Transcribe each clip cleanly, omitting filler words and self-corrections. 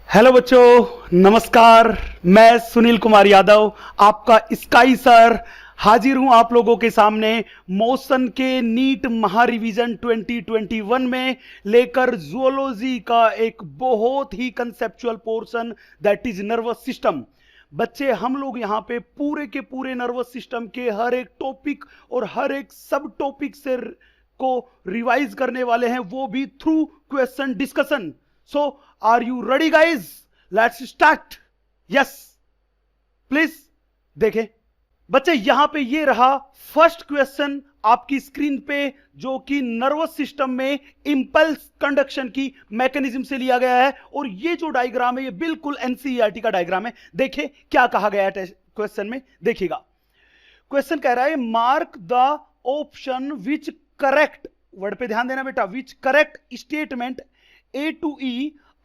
Hello बच्चों, नमस्कार। मैं सुनील कुमार यादव, आपका स्काई सर, हाजिर हूं आप लोगों के सामने मोशन के नीट महारिवीजन 2021 में लेकर जूलॉजी का एक बहुत ही conceptual portion, that is nervous system. बच्चे, हम लोग यहाँ पे पूरे के पूरे नर्वस सिस्टम के हर एक टॉपिक और हर एक सब टॉपिक से को रिवाइज करने वाले हैं, वो भी through question discussion. So, are you ready guys? Let's start. Yes, please देखें बच्चे, यहां पे ये रहा फर्स्ट क्वेश्चन आपकी स्क्रीन पे, जो कि नर्वस सिस्टम में इंपल्स कंडक्शन की मैकेनिज्म से लिया गया है। और ये जो डायग्राम है ये बिल्कुल एनसीईआरटी का डायग्राम है। देखिए क्या कहा गया है क्वेश्चन में, देखिएगा। क्वेश्चन कह रहा है mark the option which correct, word पे ध्यान देना बेटा, which correct statement A to E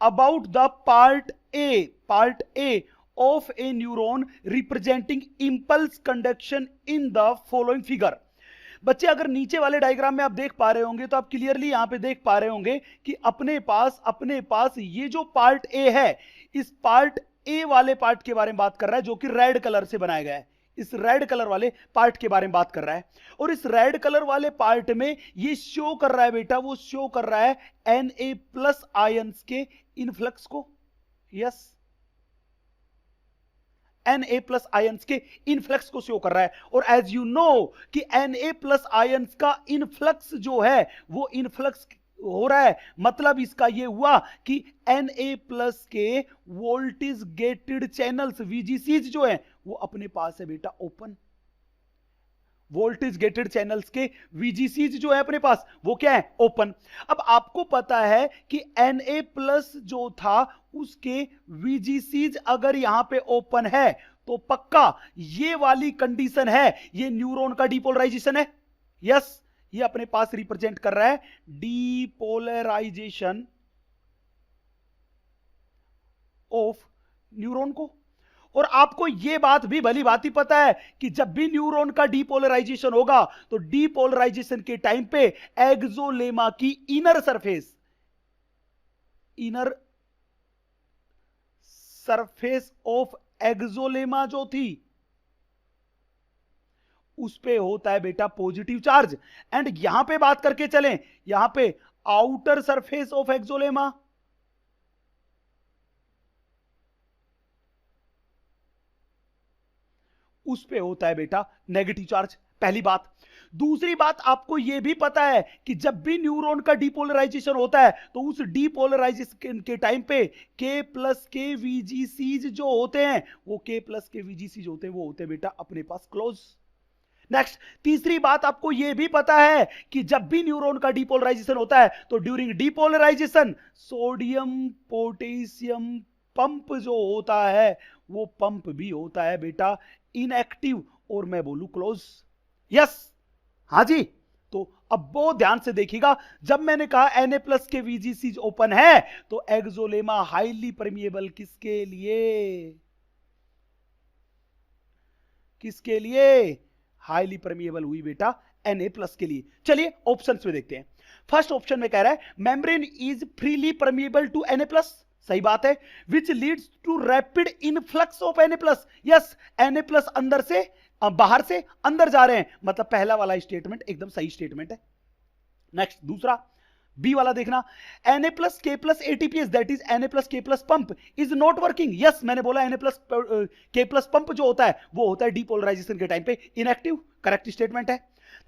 about the part A of a neuron representing impulse conduction in the following figure। बच्चे, अगर नीचे वाले डायग्राम में आप देख पा रहे होंगे तो आप क्लियरली यहां पे देख पा रहे होंगे कि अपने पास ये जो पार्ट ए है, इस पार्ट ए वाले पार्ट के बारे में बात कर रहा है, जो कि रेड कलर से बनाया गया है। इस रेड कलर वाले पार्ट के बारे में बात कर रहा है। और इस रेड कलर वाले पार्ट में ये शो कर रहा है बेटा, वो शो कर रहा है Na+ आयंस के इनफ्लक्स को। यस, Na+ आयंस के इनफ्लक्स को शो कर रहा है। और एज यू नो कि Na+ आयंस का इनफ्लक्स जो है वो इनफ्लक्स हो रहा है, मतलब इसका ये हुआ कि Na+ के वोल्टेज गेटेड चैनल्स VGCs जो है वो अपने पास है बेटा ओपन। वोल्टेज गेटेड चैनल्स के VGCs जो है अपने पास वो क्या है, ओपन। अब आपको पता है कि Na+ जो था उसके VGCs अगर यहां पे ओपन है तो पक्का ये वाली कंडीशन है, ये न्यूरॉन का डिपोलराइजेशन है। यस, ये अपने पास रिप्रेजेंट कर रहा है डिपोलराइजेशन ऑफ न्यूरॉन को। और आपको यह बात भी भली भांति पता है कि जब भी न्यूरॉन का डिपोलराइजेशन होगा तो डिपोलराइजेशन के टाइम पे एक्सोलेमा की इनर सरफेस ऑफ एक्सोलेमा जो थी उस पे होता है बेटा पॉजिटिव चार्ज। एंड यहां पे बात करके चलें, यहां पे आउटर सरफेस ऑफ एक्सोलेमा, उस पे होता है बेटा नेगेटिव चार्ज। पहली बात। दूसरी बात, आपको यह भी पता है कि जब भी न्यूरॉन का डिपोलराइजेशन होता है तो उस डिपोलराइजेशन के टाइम पे K+ के VGCs जो होते हैं वो K+ के VGCs होते हैं वो होते हैं बेटा अपने पास क्लोज। नेक्स्ट, तीसरी बात, आपको यह भी पता है कि जब भी न्यूरॉन का डिपोलराइजेशन होता है तो during depolarisation sodium potassium pump जो होता है वो पंप भी होता है बेटा इनएक्टिव, और मैं बोलूं क्लोज। यस, हां जी। तो अब बहुत ध्यान से देखिएगा, जब मैंने कहा Na+ के VGCs ओपन है तो एक्सोलेमा हाईली परमिएबल किसके लिए हाईली परमिएबल हुई बेटा Na+ के लिए। चलिए ऑप्शंस में देखते हैं। फर्स्ट ऑप्शन में कह रहा है membrane is freely permeable to Na+, सही बात है, which leads to rapid influx of Na+। Yes, Na+ अंदर से बाहर से अंदर जा रहे हैं, मतलब पहला वाला स्टेटमेंट एकदम सही स्टेटमेंट है। नेक्स्ट, दूसरा बी वाला देखना, Na+ K+ ATPase that is Na+ K+ pump is not working. Yes, मैंने बोला Na+ K+ पंप जो होता है वो होता है डिपोलराइजेशन के टाइम पे इनएक्टिव, करेक्ट स्टेटमेंट है।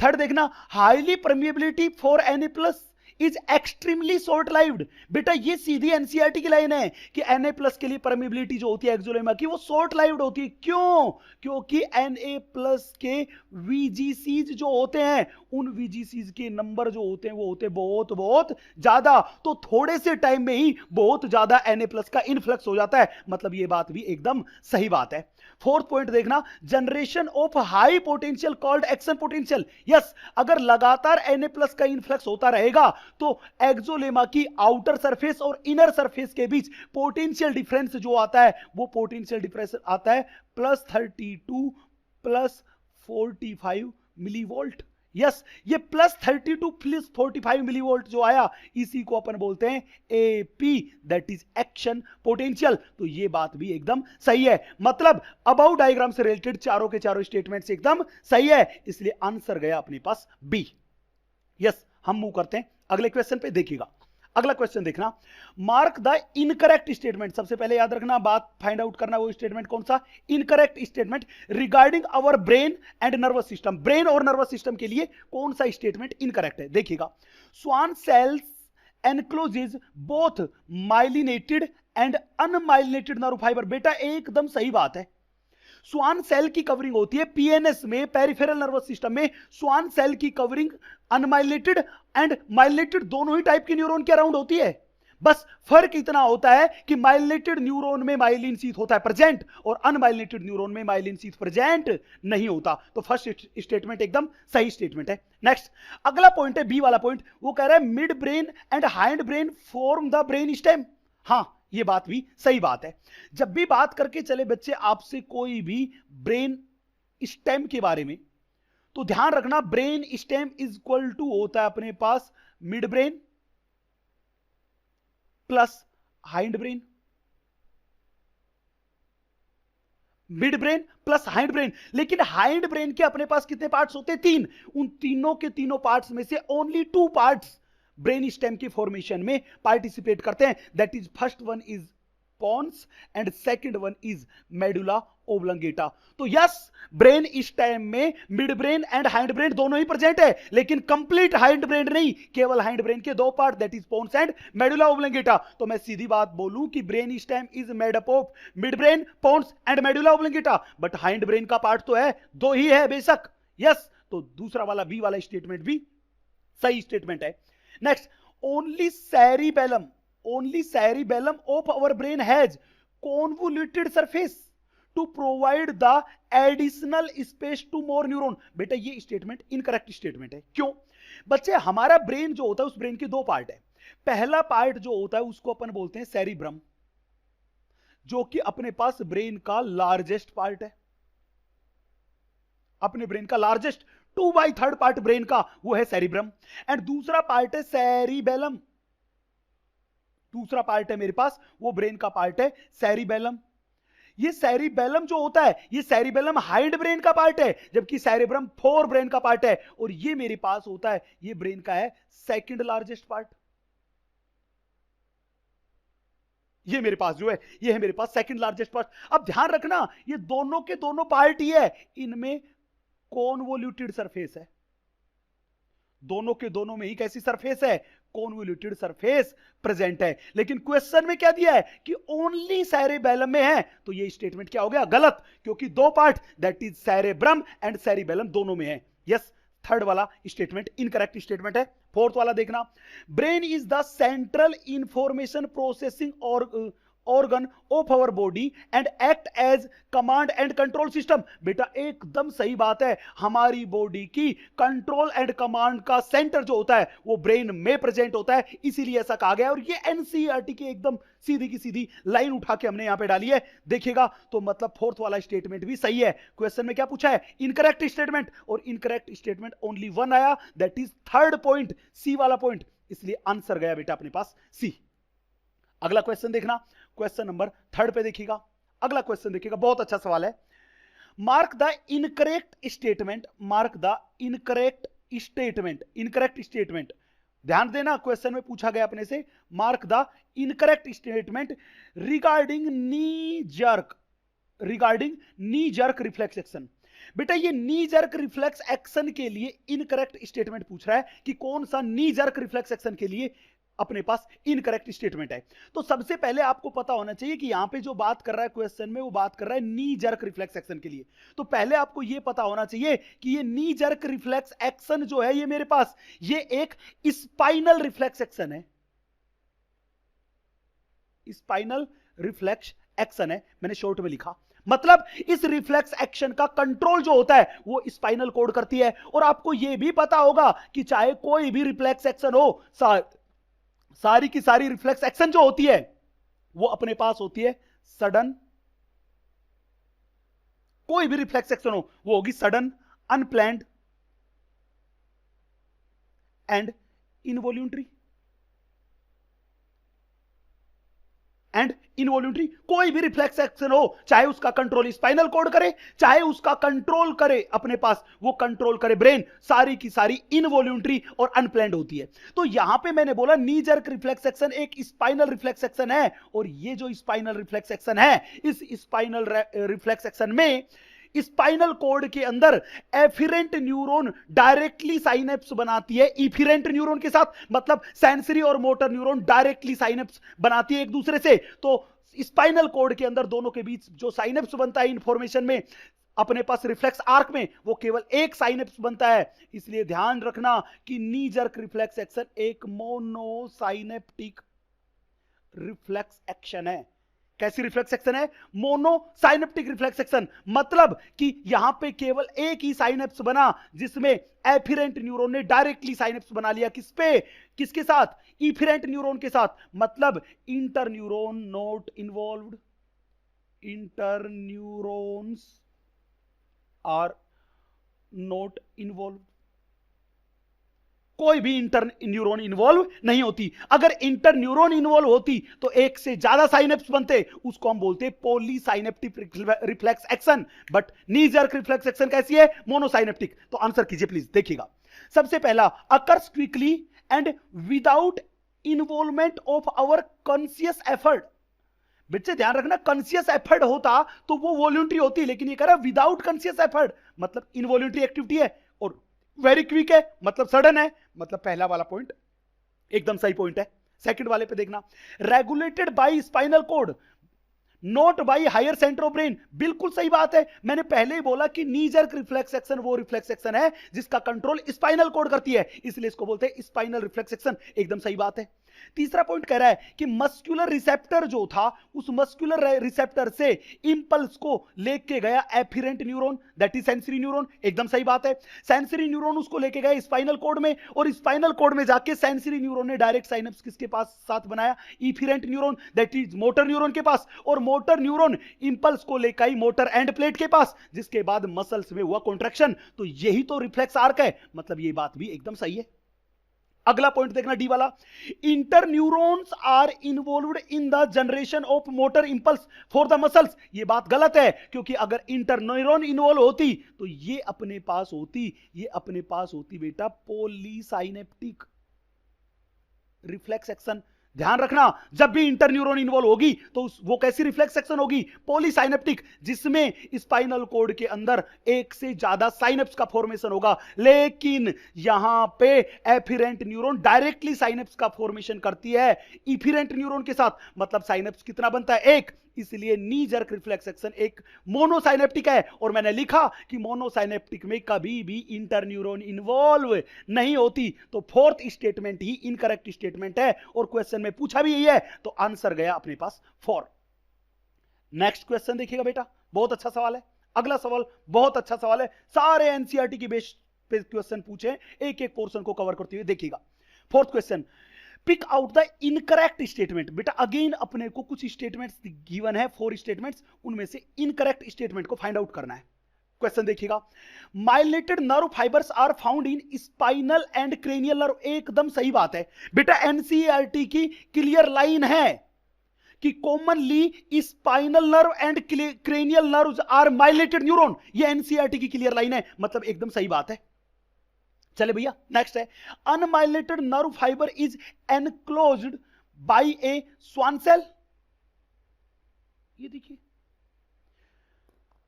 थर्ड देखना, highly permeability for Na+ is extremely short lived. बेटा ये सीधी एनसीईआरटी की लाइन है कि Na+ के लिए परमिएबिलिटी जो होती है एक्सोलेमा की वो शॉर्ट लाइव्ड होती है। क्यों? क्योंकि Na+ के VGCs जो होते हैं उन VGCs के नंबर जो होते हैं वो होते हैं बहुत बहुत ज्यादा, तो थोड़े से टाइम में ही बहुत ज्यादा Na+ का इनफ्लक्स हो जाता है, मतलब ये बात भी एकदम सही बात है। फोर्थ पॉइंट देखना, generation of high potential called action potential. Yes, अगर लगातार Na+ का इनफ्लक्स होता रहेगा तो एक्सोलेमा की आउटर सरफेस और इनर सरफेस के बीच पोटेंशियल डिफरेंस जो आता है वो पोटेंशियल डिफरेंस आता है +32 + 45 मिलीवोल्ट। यस, ये +32 +45 मिलीवोल्ट जो आया, इसी को अपन बोलते हैं AP, that is action potential. तो ये बात भी एकदम सही है, मतलब अबाउ डायग्राम से रिलेटेड चारों के चारों स्टेटमेंट्स एकदम सही है, इसलिए आंसर गया अपने पास बी। यस, हम मूव करते हैं अगले क्वेश्चन पे। देखिएगा अगला क्वेश्चन देखना, मार्क द इनकरेक्ट स्टेटमेंट। सबसे पहले याद रखना, बात फाइंड आउट करना, वो स्टेटमेंट कौन सा, incorrect statement regarding our brain and nervous system. Brain और नर्वस सिस्टम के लिए कौन सा स्टेटमेंट इनकरेक्ट है। देखिएगा, Schwann cells encloses both myelinated and unmyelinated nerve fibre. बेटा एकदम सही बात है, स्वान सेल की कवरिंग होती है पीएनएस में, पेरिफेरल नर्वस सिस्टम में स्वान सेल की कवरिंग अनमाइलिनेटेड एंड माइलिनेटेड दोनों ही टाइप के न्यूरॉन के अराउंड होती है। बस फर्क इतना होता है कि माइलिनेटेड न्यूरॉन में माइलिन शीथ होता है प्रेजेंट, और अनमाइलिनेटेड न्यूरॉन में माइलिन शीथ प्रेजेंट नहीं होता। तो फर्स्ट स्टेटमेंट एकदम सही स्टेटमेंट है। नेक्स्ट अगला पॉइंट है बी वाला पॉइंट, वो कह रहा है mid brain and hind brain form the brain stem. हाँ, ये बात भी सही बात है। जब भी बात करके चले बच्चे आपसे कोई भी ब्रेन स्टेम के बारे में, तो ध्यान रखना brain stem is equal to होता है अपने पास midbrain plus hindbrain, midbrain plus hindbrain. लेकिन हाइंड ब्रेन के अपने पास कितने पार्ट्स होते हैं, 3। उन तीनों के तीनों पार्ट्स में से ओनली 2 पार्ट्स ब्रेन स्टेम की फॉर्मेशन में पार्टिसिपेट करते हैं, that is first one is pons and second one is medulla oblongata. तो यस, ब्रेन स्टेम में mid brain and hind brain दोनों ही प्रेजेंट है, लेकिन कंप्लीट हाइंड ब्रेन नहीं, केवल हाइंड ब्रेन के 2 part, that is pons and medulla oblongata. तो मैं सीधी बात बोलूं कि brain stem is made up of mid brain, pons and medulla oblongata, but hind brain का पार्ट तो है 2 ही है बेशक। यस, तो दूसरा वाला बी वाला स्टेटमेंट भी सही स्टेटमेंट है। Next, only cerebellum of our brain has convoluted surface to provide the additional space to more neuron। बेटा ये स्टेटमेंट इनकरेक्ट स्टेटमेंट है। क्यों बच्चे, हमारा ब्रेन जो होता है उस ब्रेन के 2 पार्ट है। पहला पार्ट जो होता है उसको अपन बोलते हैं सेरिब्रम, जो कि अपने पास ब्रेन का लार्जेस्ट पार्ट है, अपने ब्रेन का लार्जेस्ट 2/3 पार्ट ब्रेन का वो है सेरिब्रम। एंड दूसरा पार्ट है सेरिबेलम, दूसरा पार्ट है मेरे पास वो ब्रेन का पार्ट है सेरिबेलम। ये सेरिबेलम जो होता है, ये सेरिबेलम हाइंड ब्रेन का पार्ट है, जबकि सेरिब्रम फोर ब्रेन का पार्ट है। और ये मेरे पास होता है, ये ब्रेन का है सेकंड लार्जेस्ट पार्ट। ये मेरे पास जो है, ये है मेरे पास सेकंड लार्जेस्ट पार्ट। अब ध्यान रखना, ये दोनों के दोनों पार्ट ही है, इनमें कॉन्वोल्यूटेड सरफेस है, दोनों के दोनों में ही कैसी सरफेस है, कॉन्वोल्यूटेड सरफेस प्रेजेंट है। लेकिन क्वेश्चन में क्या दिया है कि ओनली सेरिबेलम में है, तो ये स्टेटमेंट क्या हो गया, गलत, क्योंकि 2 part that is cerebrum and cerebellum दोनों में है। यस, थर्ड वाला स्टेटमेंट इनकरेक्ट स्टेटमेंट है। फोर्थ वाला देखना, brain is the central information processing organ of our body and act as command and control system। बेटा एकदम सही बात है, हमारी बॉडी की कंट्रोल एंड कमांड का सेंटर जो होता है वो ब्रेन में प्रेजेंट होता है, इसीलिए ऐसा कहा गया। और ये एनसीईआरटी की एकदम सीधी की सीधी लाइन उठा के हमने यहां पे डाली है, देखिएगा। तो मतलब फोर्थ वाला स्टेटमेंट भी सही है। क्वेश्चन में क्या पूछा है, इनकरेक्ट स्टेटमेंट, और इनकरेक्ट स्टेटमेंट ओनली 1 आया, दैट इज थर्ड पॉइंट, सी वाला पॉइंट, इसलिए आंसर गया बेटा अपने पास सी। अगला क्वेश्चन देखना, क्वेश्चन नंबर 3 पे देखिएगा। अगला क्वेश्चन देखिएगा, बहुत अच्छा सवाल है। Mark the incorrect statement, mark the incorrect statement, incorrect statement. ध्यान देना, क्वेश्चन में पूछा गया अपने से, mark the incorrect statement regarding knee jerk, regarding knee jerk reflex action. बेटा ये नी जर्क रिफ्लेक्स एक्शन के लिए इनकरेक्ट स्टेटमेंट पूछ रहा है कि कौन सा नी जर्क रिफ्लेक्स एक्शन के लिए अपने पास इनकरेक्ट स्टेटमेंट है। तो सबसे पहले आपको पता होना चाहिए कि यहां पे जो बात कर रहा है क्वेश्चन में, वो बात कर रहा है नी जर्क रिफ्लेक्स एक्शन के लिए। तो पहले आपको यह पता होना चाहिए कि ये नी जर्क रिफ्लेक्स एक्शन जो है, ये मेरे पास ये एक स्पाइनल रिफ्लेक्स एक्शन है, स्पाइनल रिफ्लेक्स एक्शन है, मैंने शॉर्ट में लिखा। मतलब इस रिफ्लेक्स एक्शन का कंट्रोल जो होता है वो स्पाइनल कॉर्ड करती है। और आपको यह भी पता होगा कि चाहे कोई भी रिफ्लेक्स एक्शन हो, सारी की सारी रिफ्लेक्स एक्शन जो होती है वो अपने पास होती है सडन, कोई भी रिफ्लेक्स एक्शन हो वो होगी सडन, अनप्लैंड एंड इनवॉल्यूंटरी कोई भी रिफ्लेक्स एक्शन हो, चाहे उसका कंट्रोल स्पाइनल कॉर्ड करे, चाहे उसका कंट्रोल करे अपने पास वो कंट्रोल करे ब्रेन, सारी की सारी इनवॉल्यूंटरी और अनप्लैंड होती है। तो यहां पे मैंने बोला नी जर्क रिफ्लेक्स एक्शन एक स्पाइनल रिफ्लेक्स एक्शन है, और ये जो स्पाइनल रिफ्लेक्स एक्शन है, इस स्पाइनल रिफ्लेक्स एक्शन में स्पाइनल कॉर्ड के अंदर एफिरेंट न्यूरॉन डायरेक्टली साइनेप्स बनाती है इफिरेंट न्यूरॉन के साथ, मतलब सेंसरी और मोटर न्यूरॉन डायरेक्टली साइनेप्स बनाती है एक दूसरे से। तो स्पाइनल कॉर्ड के अंदर दोनों के बीच जो साइनेप्स बनता है इंफॉर्मेशन में, अपने पास रिफ्लेक्स आर्क में वो केवल एक साइनेप्स बनता है। इसलिए ध्यान रखना कि नी जर्क रिफ्लेक्स एक्शन एक मोनोसाइनेप्टिक रिफ्लेक्स एक्शन है। कैसी रिफ्लेक्स एक्शन है? मोनोसाइनेप्टिक रिफ्लेक्स एक्शन, मतलब कि यहां पे केवल एक ही साइनेप्स बना जिसमें एफिरेंट न्यूरॉन ने डायरेक्टली साइनेप्स बना लिया। किस पे? किसके साथ? इफिरेंट न्यूरॉन के साथ, मतलब inter neuron not involved, inter neurons are not involve, कोई भी इंटर न्यूरॉन इन्वॉल्व नहीं होती। अगर इंटर न्यूरॉन इन्वॉल्व होती तो एक से ज्यादा साइनेप्स बनते, उसको हम बोलते polysynaptic reflex action. But knee jerk reflex action कैसी है? मोनोसाइनेप्टिक। तो आंसर कीजिए प्लीज, देखिएगा। सबसे पहला, occurs quickly and without involvement of our conscious effort. बच्चे ध्यान रखना, कॉन्शियस एफर्ट होता तो वो वॉलंटरी होती, लेकिन ये कह रहा है विदाउट कॉन्शियस एफर्ट, मतलब इनवॉलंटरी एक्टिविटी है। और वेरी क्विक है, मतलब सडन है, मतलब पहला वाला पॉइंट एकदम सही पॉइंट है। सेकंड वाले पे देखना, regulated by spinal cord not by higher centre of brain, बिल्कुल सही बात है। मैंने पहले ही बोला कि नी जर्क रिफ्लेक्स एक्शन वो रिफ्लेक्स एक्शन है जिसका कंट्रोल स्पाइनल कॉर्ड करती है, इसलिए इसको बोलते हैं स्पाइनल रिफ्लेक्स एक्शन, एकदम सही बात है। तीसरा पॉइंट कह रहा है कि मस्कुलर रिसेप्टर जो था, उस मस्कुलर रिसेप्टर से इंपल्स को लेके गया afferent neuron, that is sensory neuron, एकदम सही बात है। सेंसरी न्यूरॉन उसको लेके गया स्पाइनल कॉर्ड में, और स्पाइनल कॉर्ड में जाके सेंसरी न्यूरॉन ने डायरेक्ट साइनेप्स किसके पास साथ बनाया? Efferent neuron, that is motor neuron के पास, और मोटर न्यूरॉन इंपल्स को लेकर आई मोटर एंड प्लेट के पास, जिसके बाद मसल्स में हुआ कॉन्ट्रैक्शन। तो यही तो रिफ्लेक्स आर्क है, मतलब ये बात भी एकदम सही है। अगला पॉइंट देखना, डी वाला, inter neurons are involved in the generation of motor impulse for the muscles. ये बात गलत है, क्योंकि अगर इंटर न्यूरॉन इन्वॉल्व होती तो ये अपने पास होती बेटा पॉलीसाइनेप्टिक रिफ्लेक्स एक्शन। ध्यान रखना, जब भी इंटर न्यूरॉन इन्वॉल्व होगी तो वो कैसी रिफ्लेक्स एक्शन होगी? पॉलीसाइनेप्टिक, जिसमें स्पाइनल कॉर्ड के अंदर एक से ज्यादा साइनेप्स का फॉर्मेशन होगा। लेकिन यहां पे एफिरेंट न्यूरॉन डायरेक्टली साइनेप्स का फॉर्मेशन करती है इफिरेंट न्यूरॉन के साथ, मतलब साइनेप्स कितना बनता है? एक। इसलिए नी जर्क रिफ्लेक्स एक्शन एक मोनोसाइनेप्टिक है, और मैंने लिखा कि मोनोसाइनेप्टिक में कभी भी इंटर न्यूरॉन इन्वॉल्व नहीं होती। तो फोर्थ स्टेटमेंट ही इनकरेक्ट स्टेटमेंट है, और क्वेश्चन में पूछा भी यही है, तो आंसर गया अपने पास 4। नेक्स्ट क्वेश्चन देखिएगा बेटा, बहुत अच्छा सवाल है। अगला सवाल बहुत अच्छा सवाल है, सारे एनसीईआरटी की बेस पे क्वेश्चन पूछे, एक एक पोर्शन को कवर करते हुए देखिएगा। Fourth question, pick out the incorrect statement. बेटा अगेन अपने को कुछ स्टेटमेंट्स गिवन है, 4 स्टेटमेंट्स, उनमें से इनकरेक्ट स्टेटमेंट को फाइंड आउट करना है। क्वेश्चन देखिएगा, myelinated nerve fibres are found in spinal and cranial nerve. एकदम सही बात है बेटा, एनसीईआरटी की क्लियर लाइन है कि commonly spinal nerve and cranial nerves are myelinated neuron. ये एनसीईआरटी की क्लियर लाइन है, मतलब एकदम सही बात है। चले भैया, नेक्स्ट है, unmyelinated nerve fibre is enclosed by a Schwann cell. ये देखिए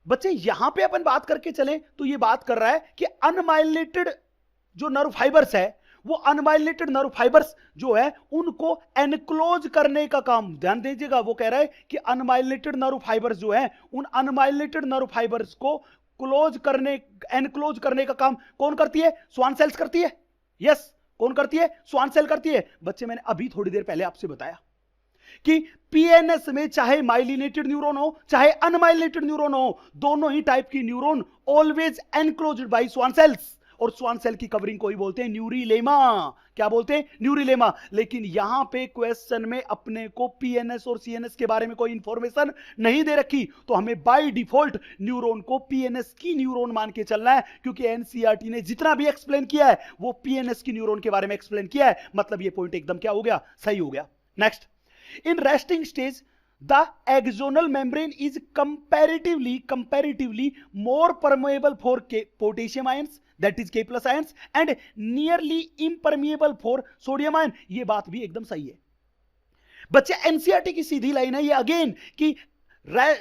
बच्चे, यहां पे अपन बात करके चले तो ये बात कर रहा है कि अनमाइलेटेड जो नर्व फाइबर्स है, वो अनमाइलेटेड नर्व फाइबर्स जो है उनको एनक्लोज करने का काम, ध्यान दीजिएगा, वो कह रहा है कि अनमाइलेटेड नर्व फाइबर्स जो है, उन अनमाइलेटेड नर्व फाइबर्स को एनक्लोज करने का काम कौन करती है? स्वान सेल्स करती है। यस, कौन करती है? स्वान सेल करती है। बच्चे मैंने अभी थोड़ी देर पहले आपसे बताया कि पीएनएस में चाहे माइलिनेटेड न्यूरॉन हो चाहे अनमाइलिनेटेड न्यूरॉन हो, दोनों ही टाइप की neuron always enclosed bye Schwann cells. और स्वान सेल की कवरिंग को ही बोलते हैं न्यूरिलेमा। क्या बोलते हैं? न्यूरिलेमा। लेकिन यहां पे क्वेश्चन में अपने को पीएनएस और सीएनएस के बारे में कोई इंफॉर्मेशन नहीं दे रखी, तो हमें बाय डिफॉल्ट न्यूरॉन को पीएनएस की न्यूरॉन मान के चलना है, क्योंकि एनसीईआरटी ने जितना भी एक्सप्लेन किया है वो पीएनएस की न्यूरॉन के बारे में एक्सप्लेन किया है। मतलब ये पॉइंट एकदम क्या हो गया? सही हो गया। Next, in resting stage the axonal membrane is comparatively more permeable for potassium ions, that is K plus ions, and nearly impermeable for sodium ion। ये बात भी एकदम सही है बच्चे। एनसीईआरटी की सीधी लाइन है ये अगेन कि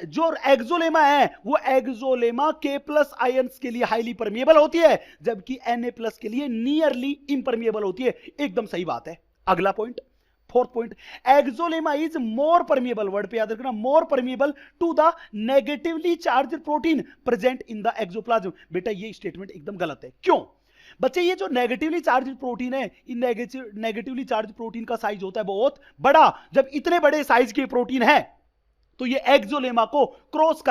जो एक्सोलेमा है वो एक्सोलेमा के प्लस आयंस के लिए हाईली परमिएबल होती है, जबकि Na प्लस के लिए नियरली इम्परमिएबल होती है। एकदम सही बात है। अगला point, fourth point, axolemma is more permeable, word पे याद रखना, more permeable to the negatively charged protein present in the axoplasm. बेटा ये स्टेटमेंट एकदम गलत है। क्यों बच्चे? ये जो नेगेटिवली चार्ज्ड प्रोटीन है, इन नेगेटिवली चार्ज्ड प्रोटीन का साइज होता है बहुत बड़ा। जब इतने बड़े साइज के प्रोटीन है तो ये एक्सोलेमा को क्रॉस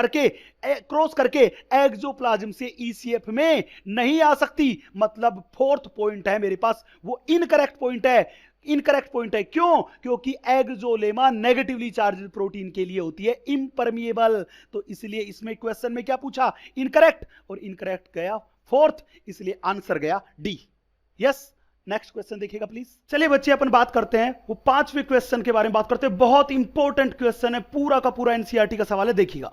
करके एक्सोप्लाज्म से ईसीएफ में नहीं आ सकती। मतलब फोर्थ पॉइंट है मेरे पास वो इनकरेक्ट पॉइंट है। इनकरेक्ट पॉइंट है क्यों? क्योंकि एक्सोलेमा नेगेटिवली चार्ज्ड प्रोटीन के लिए होती है इम्परमिएबल। तो इसलिए इसमें क्वेश्चन में क्या पूछा? इनकरेक्ट, और इनकरेक्ट गया फोर्थ, इसलिए आंसर गया डी। यस, नेक्स्ट क्वेश्चन देखिएगा प्लीज। चलिए बच्चे अपन बात करते हैं वो पांचवें क्वेश्चन के बारे में बात करते हैं। बहुत इंपॉर्टेंट क्वेश्चन है, पूरा का पूरा एनसीईआरटी का सवाल है। देखिएगा,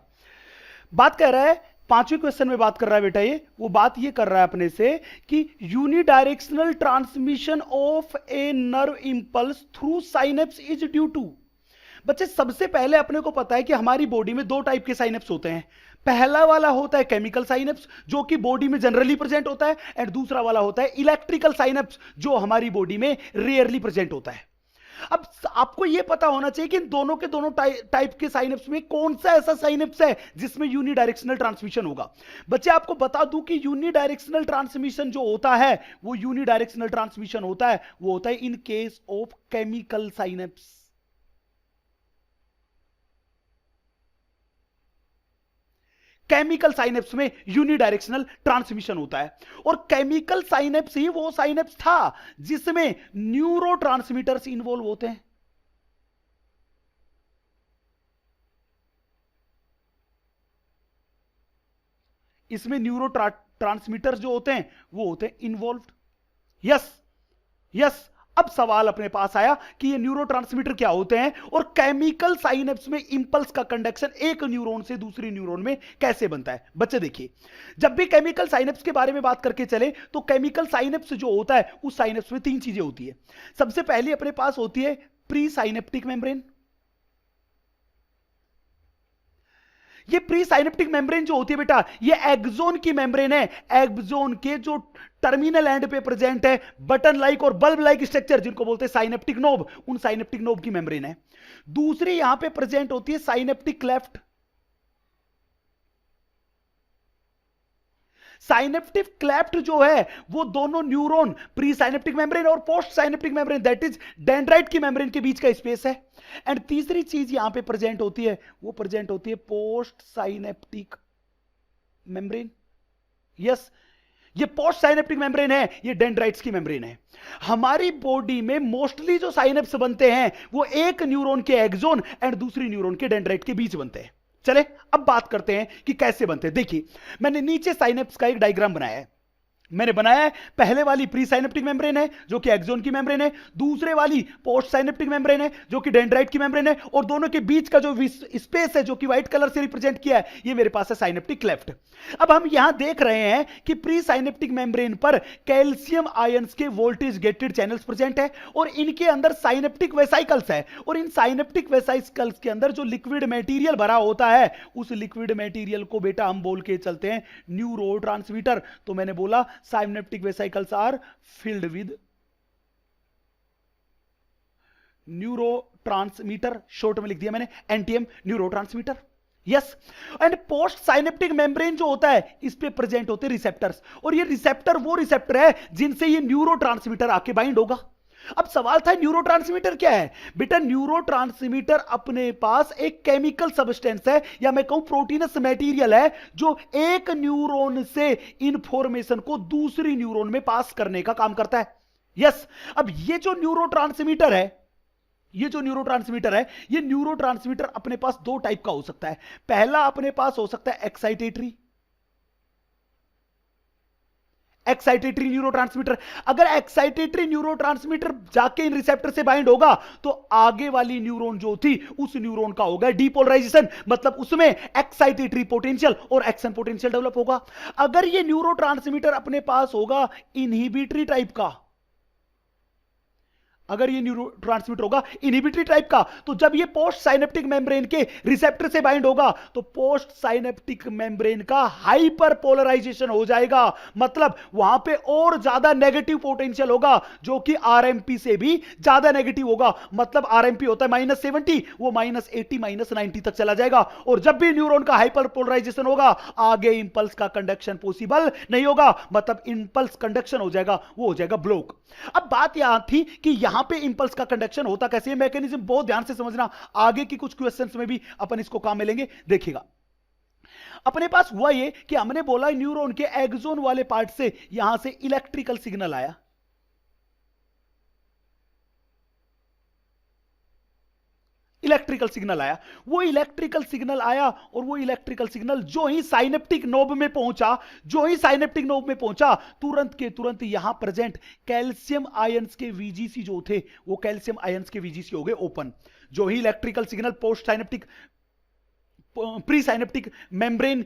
बात कर रहा है, पांचवें क्वेश्चन में बात कर रहा है बेटा वो बात ये कर रहा है अपने से कि unidirectional transmission of a nerve impulse through synapse is due to. बच्चे सबसे पहले अपने को पता है कि हमारी बॉडी में दो टाइप के साइनेप्स होते हैं। पहला वाला होता है केमिकल साइनेप्स जो कि बॉडी में जनरली प्रेजेंट होता है, एंड दूसरा वाला होता है इलेक्ट्रिकल साइनेप्स जो हमारी बॉडी में रेयरली प्रेजेंट होता है। अब आपको यह पता होना चाहिए कि इन दोनों के दोनों टाइप के साइनेप्स में कौन सा ऐसा साइनेप्स है जिसमें यूनिडायरेक्शनल ट्रांसमिशन होगा। बच्चे आपको बता दूं कि यूनिडायरेक्शनल ट्रांसमिशन जो होता है वो यूनिडायरेक्शनल ट्रांसमिशन होता है वो होता है in case of chemical synapse. Chemical synapse में यूनिडायरेक्शनल ट्रांसमिशन होता है, और केमिकल साइनेप्स ही वो साइनेप्स था जिसमें न्यूरोट्रांसमीटर्स इन्वॉल्व होते हैं। इसमें न्यूरोट्रांसमीटर्स जो होते हैं वो होते हैं इन्वॉल्व्ड। यस यस, अब सवाल अपने पास आया कि ये न्यूरोट्रांसमीटर क्या होते हैं और केमिकल साइनेप्स में इंपल्स का कंडक्शन एक न्यूरॉन से दूसरी न्यूरॉन में कैसे बनता है। बच्चे देखिए, जब भी केमिकल साइनेप्स के बारे में बात करके चले तो केमिकल साइनेप्स जो होता है उस साइनेप्स में तीन चीजें होती है। सबसे पहली अपने पास होती है प्री साइनेप्टिक मेम्ब्रेन। ये प्री साइनेप्टिक मेम्ब्रेन जो होती है बेटा ये एक्सोन की मेम्ब्रेन है। एक्सोन के जो टर्मिनल एंड पे प्रेजेंट है बटन लाइक और बल्ब लाइक स्ट्रक्चर जिनको बोलते हैं साइनेप्टिक नोब, उन साइनेप्टिक नोब की मेम्ब्रेन है। दूसरी यहां पे प्रेजेंट होती है साइनेप्टिक क्लेफ्ट। साइनेप्टिक क्लेफ्ट जो है वो दोनों न्यूरॉन प्री साइनेप्टिक मेम्ब्रेन और post synaptic membrane that is dendrite की मेम्ब्रेन के बीच का स्पेस है। एंड तीसरी चीज यहां पे प्रेजेंट होती है वो प्रेजेंट होती है पोस्ट साइनेप्टिक मेम्ब्रेन। यस, ये पोस्ट साइनेप्टिक मेम्ब्रेन है, ये डेंड्राइट्स की मेम्ब्रेन है। हमारी बॉडी में मोस्टली जो साइनेप्स बनते हैं वो एक न्यूरॉन के एक्सोन एंड दूसरी न्यूरॉन के डेंड्राइट के बीच बनते हैं। चले अब बात करते हैं कि कैसे बनते हैं। देखिए मैंने नीचे साइनेप्स का एक डायग्राम बनाया है। मैंने बनाया है पहले वाली प्री साइनेप्टिक मेम्ब्रेन है जो कि एक्सोन की मेम्ब्रेन है, दूसरे वाली पोस्ट साइनेप्टिक मेम्ब्रेन है जो कि डेंड्राइट की मेम्ब्रेन है, और दोनों के बीच का जो स्पेस है जो कि व्हाइट कलर से रिप्रेजेंट किया है ये मेरे पास है साइनेप्टिक क्लेफ्ट। अब हम यहां देख रहे हैं कि प्री साइनेप्टिक मेम्ब्रेन पर कैल्शियम आयंस के वोल्टेज गेटेड चैनल्स प्रेजेंट है और इनके अंदर साइनेप्टिक वेसाइकल्स है, और इन साइनेप्टिक वेसाइकल्स के अंदर जो लिक्विड मटेरियल भरा होता है उस लिक्विड मटेरियल को बेटा हम बोल के चलते हैं न्यूरोट्रांसमीटर। तो मैंने बोला synaptic vesicles are filled with neurotransmitter, short में लिख दिया मैंने NTM, neurotransmitter. Yes, and post synaptic membrane जो होता है इस पे प्रेजेंट होते हैं रिसेप्टर्स, और ये रिसेप्टर वो रिसेप्टर है जिनसे ये न्यूरोट्रांसमीटर आके बाइंड होगा। अब सवाल था न्यूरोट्रांसमीटर क्या है। बेटा न्यूरोट्रांसमीटर अपने पास एक केमिकल सब्सटेंस है, या मैं कहूं प्रोटीनस मटेरियल है, जो एक न्यूरॉन से इंफॉर्मेशन को दूसरी न्यूरॉन में पास करने का काम करता है। यस, अब ये जो न्यूरोट्रांसमीटर है, ये न्यूरोट्रांसमीटर अपने पास दो टाइप का हो सकता है। पहला अपने पास हो सकता है एक्साइटेटरी न्यूरोट्रांसमीटर। अगर एक्साइटेटरी न्यूरोट्रांसमीटर जाके इन रिसेप्टर से बाइंड होगा तो आगे वाली न्यूरॉन जो थी उस न्यूरॉन का होगा डीपोलराइजेशन, मतलब उसमें एक्साइटेटरी पोटेंशियल और एक्शन पोटेंशियल डेवलप होगा। अगर ये न्यूरोट्रांसमीटर अपने पास होगा इनहिबिटरी टाइप का, अगर ये न्यूरोट्रांसमीटर होगा इनहिबिटरी टाइप का, तो जब ये पोस्ट साइनेप्टिक मेम्ब्रेन के रिसेप्टर से बाइंड होगा तो पोस्ट साइनेप्टिक मेम्ब्रेन का हाइपर पोलराइजेशन हो जाएगा, मतलब वहां पे और ज्यादा नेगेटिव पोटेंशियल होगा, जो कि आरएमपी से भी ज्यादा नेगेटिव होगा। मतलब आरएमपी होता है -70, वो -80 -90 तक चला जाएगा। और जब भी न्यूरॉन का हाइपर पोलराइजेशन होगा आगे इंपल्स का कंडक्शन पॉसिबल नहीं होगा, मतलब इंपल्स कंडक्शन हो जाएगा, वो हो जाएगा ब्लॉक। अब बात यहां थी कि यहां पे इंपल्स का कंडक्शन होता कैसे है, मैकेनिज्म बहुत ध्यान से समझना, आगे की कुछ क्वेश्चंस में भी अपन इसको काम में लेंगे। देखिएगा अपने पास हुआ ये कि हमने बोला न्यूरॉन के एक्सोन वाले पार्ट से यहां से इलेक्ट्रिकल सिग्नल आया, वो इलेक्ट्रिकल सिग्नल आया और वो इलेक्ट्रिकल सिग्नल जो ही साइनेप्टिक नोब में पहुंचा, तुरंत के तुरंत यहां प्रेजेंट कैल्शियम आयंस के वीजीसी जो थे वो कैल्शियम आयंस के वीजीसी हो गए ओपन। जो ही electrical signal postsynaptic pre synaptic membrane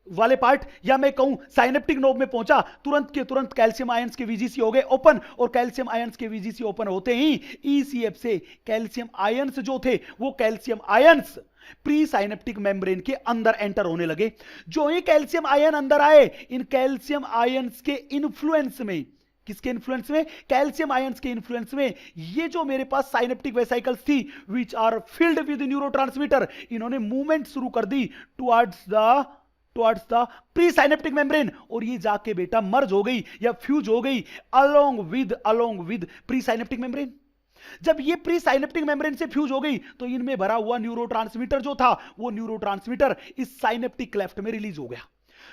वाले पार्ट, या मैं कहूं साइनेप्टिक नोब में पहुंचा, तुरंत के तुरंत कैल्शियम आयंस के वीजीसी हो गए ओपन। और कैल्शियम आयंस के वीजीसी ओपन होते ही ईसीएफ से कैल्शियम आयंस जो थे वो calcium ions pre synaptic membrane के अंदर एंटर होने लगे। जो ही कैल्शियम आयन अंदर आए, इन कैल्शियम आयंस के इन्फ्लुएंस में, किसके इन्फ्लुएंस में, कैल्शियम आयंस के इन्फ्लुएंस में, ये जो मेरे पास साइनेप्टिक वेसिकल्स थी which are filled with neurotransmitter, इन्होंने मूवमेंट शुरू कर दी towards the pre synaptic membrane, और ये जाके बेटा मर्ज हो गई या फ्यूज हो गई along with pre synaptic membrane. जब ये प्री साइनेप्टिक मेम्ब्रेन से फ्यूज हो गई तो इनमें भरा हुआ न्यूरोट्रांसमीटर जो था वो न्यूरोट्रांसमीटर इस साइनेप्टिक क्लेफ्ट में रिलीज हो गया।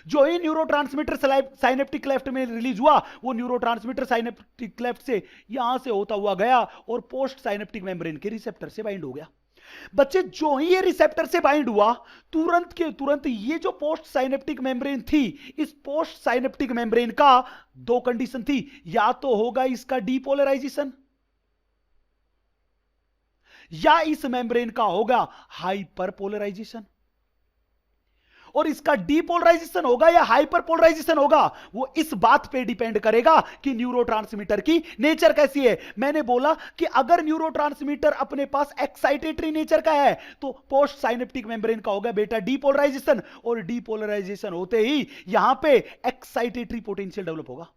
जो ही न्यूरोट्रांसमीटर साइनेप्टिक क्लेफ्ट में रिलीज हुआ, वो न्यूरोट्रांसमीटर साइनेप्टिक क्लेफ्ट से यहां से होता हुआ गया और पोस्ट साइनेप्टिक मेम्ब्रेन के रिसेप्टर से बाइंड हो गया। बच्चे जो ही ये रिसेप्टर से बाइंड हुआ, तुरंत के तुरंत ये जो पोस्ट साइनेप्टिक मेम्ब्रेन थी, इस पोस्ट साइनेप्टिक मेम्ब्रेन का दो कंडीशन थी, या तो होगा इसका डीपोलराइजेशन या इस मेम्ब्रेन का होगा हाइपरपोलराइजेशन। और इसका डीपोलराइजेशन होगा या हाइपरपोलराइजेशन होगा, वो इस बात पे डिपेंड करेगा कि न्यूरोट्रांसमीटर की नेचर कैसी है। मैंने बोला कि अगर न्यूरोट्रांसमीटर अपने पास एक्साइटेटरी नेचर का है तो पोस्ट साइनेप्टिक मेम्ब्रेन का होगा बेटा डीपोलराइजेशन, और डीपोलराइजेशन होते ही यहां पे एक्साइटेटरी पोटेंशियल डेवलप होगा।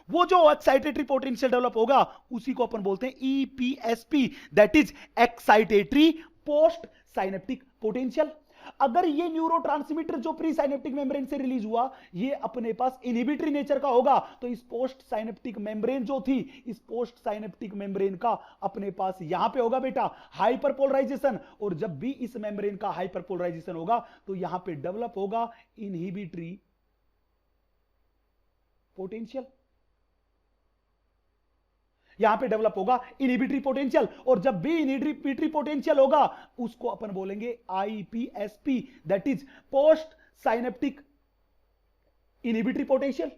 वो जो एक्साइटेटरी पोटेंशियल डेवलप होगा उसी को अपन बोलते हैं EPSP, that is excitatory postsynaptic potential. अगर ये न्यूरोट्रांसमीटर जो प्री साइनेप्टिक मेम्ब्रेन से रिलीज हुआ ये अपने पास इनहिबिटरी नेचर का होगा, तो इस पोस्ट साइनेप्टिक मेम्ब्रेन जो थी, इस पोस्ट साइनेप्टिक मेम्ब्रेन का अपने पास यहां पे होगा बेटा हाइपरपोलराइजेशन। और जब भी इस मेम्ब्रेन का हाइपरपोलराइजेशन होगा तो यहां पे डेवलप होगा इनहिबिटरी पोटेंशियल, यहां पे डेवलप होगा इनहिबिटरी पोटेंशियल। और जब भी इनहिबिटरी पोटेंशियल होगा उसको अपन बोलेंगे IPSP, that is postsynaptic inhibitory potential.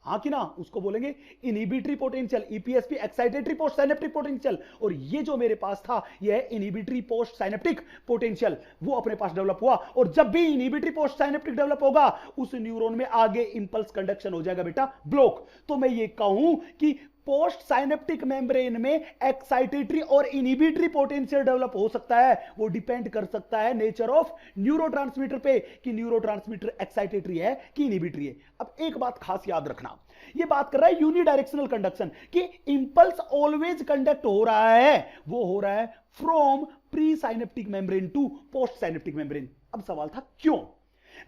हाँ कि ना, उसको बोलेंगे inhibitory potential, EPSP excitatory postsynaptic potential. और ये जो मेरे पास था ये है इनहिबिटरी पोस्ट साइनेप्टिक पोटेंशियल, वो अपने पास डेवलप हुआ। और जब भी इनहिबिटरी पोस्ट साइनेप्टिक डेवलप होगा उस न्यूरॉन में आगे इंपल्स कंडक्शन हो जाएगा बेटा ब्लॉक। तो मैं ये कहूं कि पोस्ट साइनेप्टिक मेम्ब्रेन में एक्साइटेटरी और इनहिबिटरी पोटेंशियल डेवलप हो सकता है, वो डिपेंड कर सकता है नेचर ऑफ न्यूरोट्रांसमीटर पे कि न्यूरोट्रांसमीटर एक्साइटेटरी है कि इनहिबिटरी है। अब एक बात खास याद रखना, ये बात कर रहा है यूनिडायरेक्शनल कंडक्शन कि इंपल्स ऑलवेज कंडक्ट हो रहा है, वो हो रहा है from pre synaptic membrane to post synaptic membrane. अब सवाल था क्यों।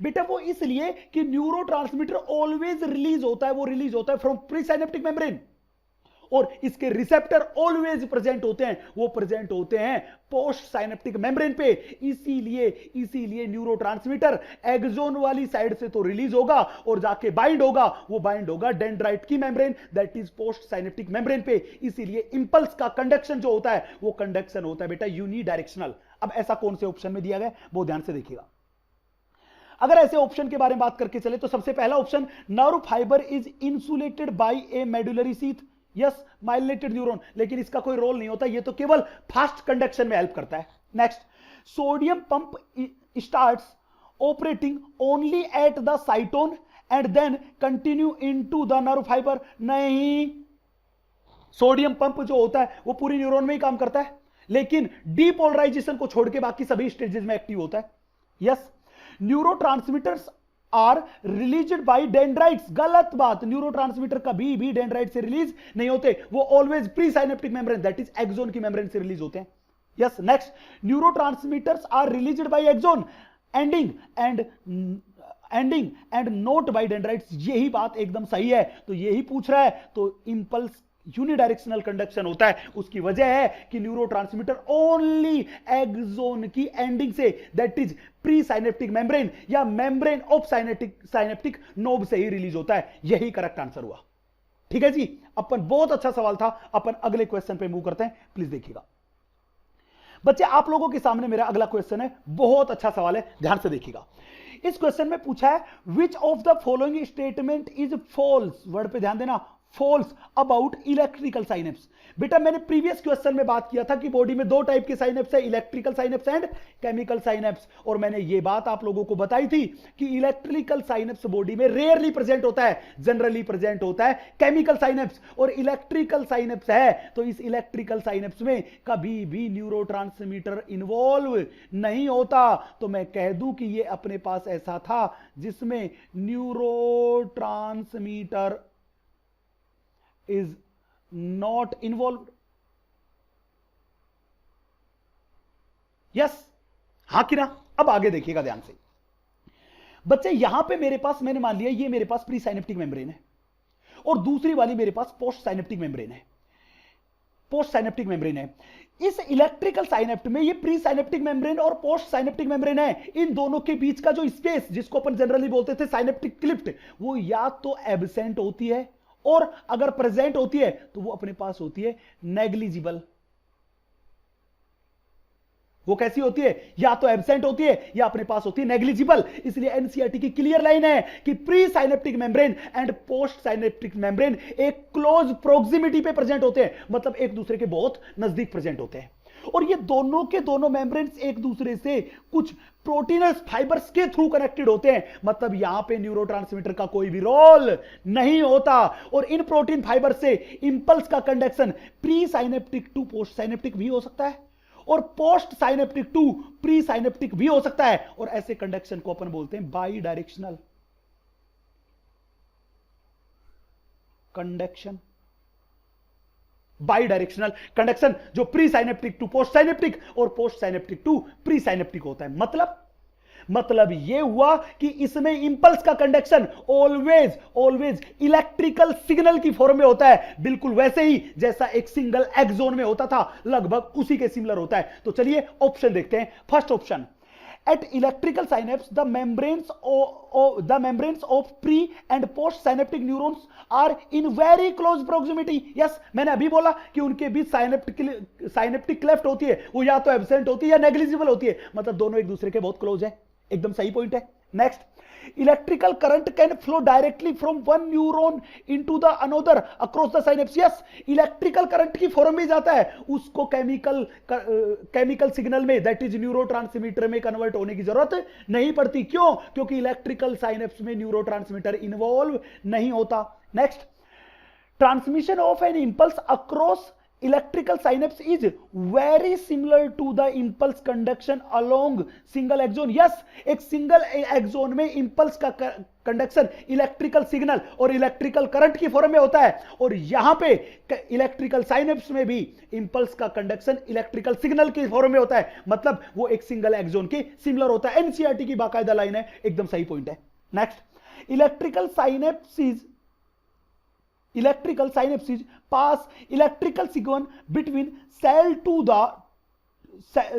बेटा वो इसलिए कि न्यूरोट्रांसमीटर ऑलवेज रिलीज होता है, वो रिलीज होता है फ्रॉम प्री साइनेप्टिक मेम्ब्रेन, और इसके रिसेप्टर ऑलवेज प्रेजेंट होते हैं, वो प्रेजेंट होते हैं पोस्ट साइनेप्टिक मेम्ब्रेन पे। इसीलिए न्यूरोट्रांसमीटर एक्सोन वाली साइड से तो रिलीज होगा और जाके बाइंड होगा, वो बाइंड होगा डेंड्राइट की membrane, that is post synaptic membrane पे। इसीलिए इंपल्स का कंडक्शन जो होता है वो कंडक्शन होता है बेटा यूनिडायरेक्शनल। अब ऐसा कौन से ऑप्शन में दिया गया, बहुत ध्यान से देखिएगा। अगर ऐसे ऑप्शन के बारे में बात करके चले तो सबसे पहला option, nerve fibre is insulated by a medullary sheath, yes myelinated neuron, लेकिन इसका कोई रोल नहीं होता, ये तो केवल फास्ट कंडक्शन में हेल्प करता है। Next, sodium pump starts operating only at the cyton and then continue into the nerve fibre, नहीं, सोडियम पंप जो होता है वो पूरी न्यूरॉन में ही काम करता है, लेकिन डीपोलराइजेशन को छोड़ के बाकी सभी स्टेजेस में एक्टिव होता है। Yes, neurotransmitters are released by dendrites, गलत बात, न्यूरोट्रांसमीटर कभी भी डेंड्राइट से रिलीज नहीं होते, वो always pre synaptic membrane that is axon की मेम्ब्रेन से रिलीज होते हैं। Yes, next, neurotransmitters are released by axon ending and not by dendrites, यही बात एकदम सही है, तो यही पूछ रहा है, तो इंपल्स यूनिडायरेक्शनल कंडक्शन होता है, उसकी वजह है कि न्यूरोट्रांसमीटर ओनली एक्सोन की ending say that is pre synaptic membrane या मेम्ब्रेन ऑफ साइनेप्टिक नोब से ही रिलीज होता है, यही करेक्ट आंसर हुआ। ठीक है जी, अपन बहुत अच्छा सवाल था, अपन अगले क्वेश्चन पे मूव करते हैं, प्लीज देखिएगा बच्चे। आप लोगों के सामने मेरा अगला क्वेश्चन है, बहुत अच्छा सवाल है, ध्यान से देखिएगा। इस क्वेश्चन में पूछा है which of the following statement is false, word पे ध्यान देना, फॉल्स अबाउट इलेक्ट्रिकल साइनेप्स। बेटा मैंने प्रीवियस क्वेश्चन में बात किया था कि बॉडी में दो टाइप के साइनेप्स है, electrical synapse and chemical synapse, और मैंने ये बात आप लोगों को बताई थी कि इलेक्ट्रिकल साइनेप्स बॉडी में रेयरली प्रेजेंट होता है, जनरली प्रेजेंट होता है केमिकल साइनेप्स, और इलेक्ट्रिकल साइनेप्स है तो इस इलेक्ट्रिकल साइनेप्स में कभी भी न्यूरोट्रांसमीटर इन्वॉल्व नहीं होता। तो मैं कह दूं कि ये अपने पास ऐसा था जिसमें neurotransmitter is not involved. Yes, हाँ कि ना। अब आगे देखिएगा ध्यान से बच्चे, यहां पे मेरे पास, मैंने मान लिया ये मेरे पास प्री साइनेप्टिक मेम्ब्रेन है और दूसरी वाली मेरे पास पोस्ट साइनेप्टिक मेम्ब्रेन है, पोस्ट साइनेप्टिक मेम्ब्रेन है। इस इलेक्ट्रिकल साइनेप्ट में ये प्री साइनेप्टिक मेम्ब्रेन और पोस्ट साइनेप्टिक मेम्ब्रेन है, इन दोनों के बीच का जो स्पेस जिसको अपन जनरली बोलते थे साइनेप्टिक क्लिफ्ट, वो या तो एब्सेंट होती है और अगर प्रेजेंट होती है तो वो अपने पास होती है नेग्लिजिबल। वो कैसी होती है, या तो एब्सेंट होती है या अपने पास होती है नेग्लिजिबल। इसलिए एनसीईआरटी की क्लियर लाइन है कि pre synaptic membrane and post synaptic membrane एक क्लोज प्रोक्सिमिटी पे प्रेजेंट होते हैं, मतलब एक दूसरे के बहुत नजदीक प्रेजेंट होते हैं, और ये दोनों के दोनों मेम्ब्रेन्स एक दूसरे से कुछ प्रोटीनस फाइबर्स के थ्रू कनेक्टेड होते हैं, मतलब यहां पे न्यूरोट्रांसमीटर का कोई भी रोल नहीं होता, और इन प्रोटीन फाइबर से इंपल्स का conduction pre synaptic to post synaptic भी हो सकता है और post synaptic to pre synaptic भी हो सकता है, और ऐसे कंडक्शन को अपन बोलते हैं bidirectional conduction. Bidirectional conduction जो pre synaptic to post synaptic और post synaptic to pre synaptic होता है। मतलब यह हुआ कि इसमें इंपल्स का कंडक्शन ऑलवेज इलेक्ट्रिकल सिग्नल की फॉर्म में होता है, बिल्कुल वैसे ही जैसा एक सिंगल एक्सोन में होता था, लगभग उसी के सिमिलर होता है। तो चलिए ऑप्शन देखते हैं। First option, at electrical synapse the membranes of pre and post synaptic neurons are in very close proximity। yes, मैंने अभी बोला कि उनके बीच साइनेप्टिक क्लेफ्ट होती है, वो या तो एब्सेंट होती है या नेग्लिजिबल होती है, मतलब दोनों एक दूसरे के बहुत क्लोज है, एकदम सही पॉइंट है। Next, electrical current can flow directly from one neuron into the another across the synapse. Yes, electrical current की फॉर्म में जाता है, उसको केमिकल सिग्नल में दैट इज न्यूरोट्रांसमीटर में कन्वर्ट होने की जरूरत नहीं पड़ती। क्यों? क्योंकि इलेक्ट्रिकल साइनेप्स में न्यूरोट्रांसमीटर इन्वॉल्व नहीं होता। Next, transmission of an impulse across electrical synapse is very similar to the impulse conduction along single axon. Yes, एक सिंगल एक्सोन में इंपल्स का कंडक्शन इलेक्ट्रिकल सिग्नल और इलेक्ट्रिकल करंट की form में होता है, और यहां पे इलेक्ट्रिकल साइनेप्स में भी इंपल्स का कंडक्शन इलेक्ट्रिकल सिग्नल की फॉर्म में होता है, मतलब वो एक सिंगल एक्सोन के सिमिलर होता है। एनसीईआरटी की बाकायदा लाइन है, एकदम सही पॉइंट है। Next, electrical synapses pass electrical signal between cell to the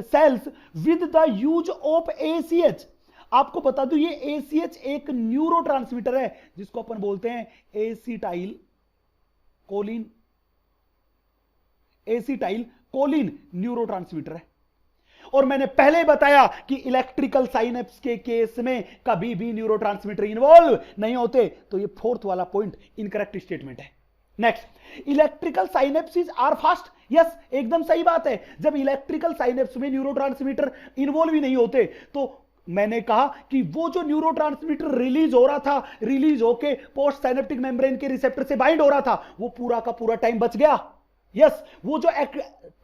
cells with the use of ACH। आपको बता दूं, ये ACH एक न्यूरोट्रांसमीटर है जिसको अपन बोलते हैं एसिटाइल कोलिन न्यूरोट्रांसमीटर है। और मैंने पहले बताया कि इलेक्ट्रिकल साइनेप्स के केस में कभी भी न्यूरोट्रांसमीटर इन्वॉल्व नहीं होते, तो ये फोर्थ वाला पॉइंट इनकरेक्ट स्टेटमेंट है। Next, electrical synapses are fast. Yes, एकदम सही बात है। जब इलेक्ट्रिकल साइनेप्स में न्यूरोट्रांसमीटर इन्वॉल्व ही नहीं होते, तो मैंने कहा कि वो जो न्यूरोट्रांसमीटर रिलीज हो रहा था, रिलीज होके पोस्ट साइनेप्टिक मेम्ब्रेन के रिसेप्टर से बाइंड हो रहा था, वो पूरा का पूरा टाइम बच गया। यस, वो जो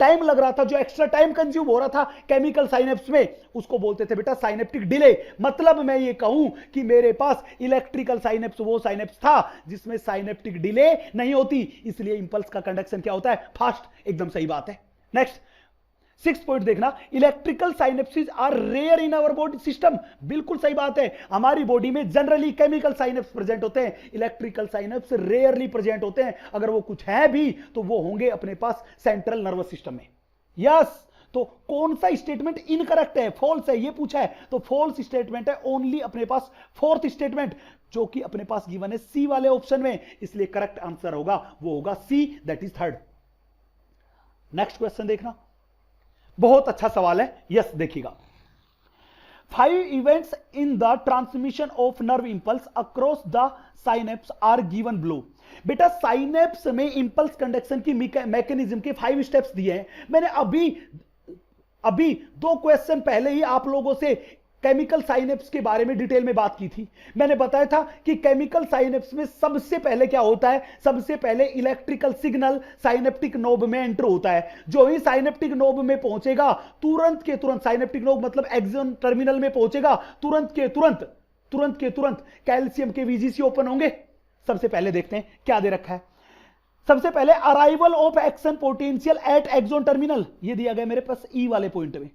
टाइम लग रहा था, जो एक्स्ट्रा टाइम कंज्यूम हो रहा था केमिकल साइनेप्स में, उसको बोलते थे बेटा साइनेप्टिक डिले। मतलब मैं ये कहूं कि मेरे पास इलेक्ट्रिकल साइनेप्स वो साइनेप्स था जिसमें साइनेप्टिक डिले नहीं होती, इसलिए इंपल्स का कंडक्शन क्या होता है, फास्ट। एकदम सही बात है। नेक्स्ट, 6 पॉइंट देखना, electrical synapses are rare in our body system. बिल्कुल सही बात है, हमारी बॉडी में जनरली केमिकल साइनेप्स प्रेजेंट होते हैं, इलेक्ट्रिकल साइनेप्स रेयरली प्रेजेंट होते हैं। अगर वो कुछ है भी तो वो होंगे अपने पास सेंट्रल नर्वस सिस्टम में। यस, तो कौन सा स्टेटमेंट इनकरेक्ट है, फॉल्स है, ये पूछा है, तो फॉल्स स्टेटमेंट है ओनली अपने पास फोर्थ स्टेटमेंट, जो कि अपने पास गिवन है सी वाले ऑप्शन में, इसलिए करेक्ट आंसर होगा वो होगा C, that is third. Next question देखना, बहुत अच्छा सवाल है। यस, देखिएगा, 5 events in the transmission of nerve impulse across the synapse are given below. बेटा, साइनेप्स में इंपल्स कंडक्शन की मैकेनिज्म के 5 स्टेप्स दिए हैं। मैंने अभी 2 क्वेश्चन पहले ही आप लोगों से केमिकल साइनेप्स के बारे में डिटेल में बात की थी। मैंने बताया था कि केमिकल साइनेप्स में सबसे पहले क्या होता है, सबसे पहले इलेक्ट्रिकल सिग्नल साइनेप्टिक नोब में एंटर होता है। जो ही साइनेप्टिक नोब में पहुंचेगा, तुरंत के तुरंत, साइनेप्टिक नोब मतलब एक्सोन टर्मिनल में पहुंचेगा, तुरंत के तुरंत कैल्शियम के वीजीसी ओपन होंगे। सबसे पहले देखते हैं क्या दे रखा है। सबसे पहले arrival of action potential at axon terminal, ये दिया गया मेरे पास ई वाले पॉइंट में।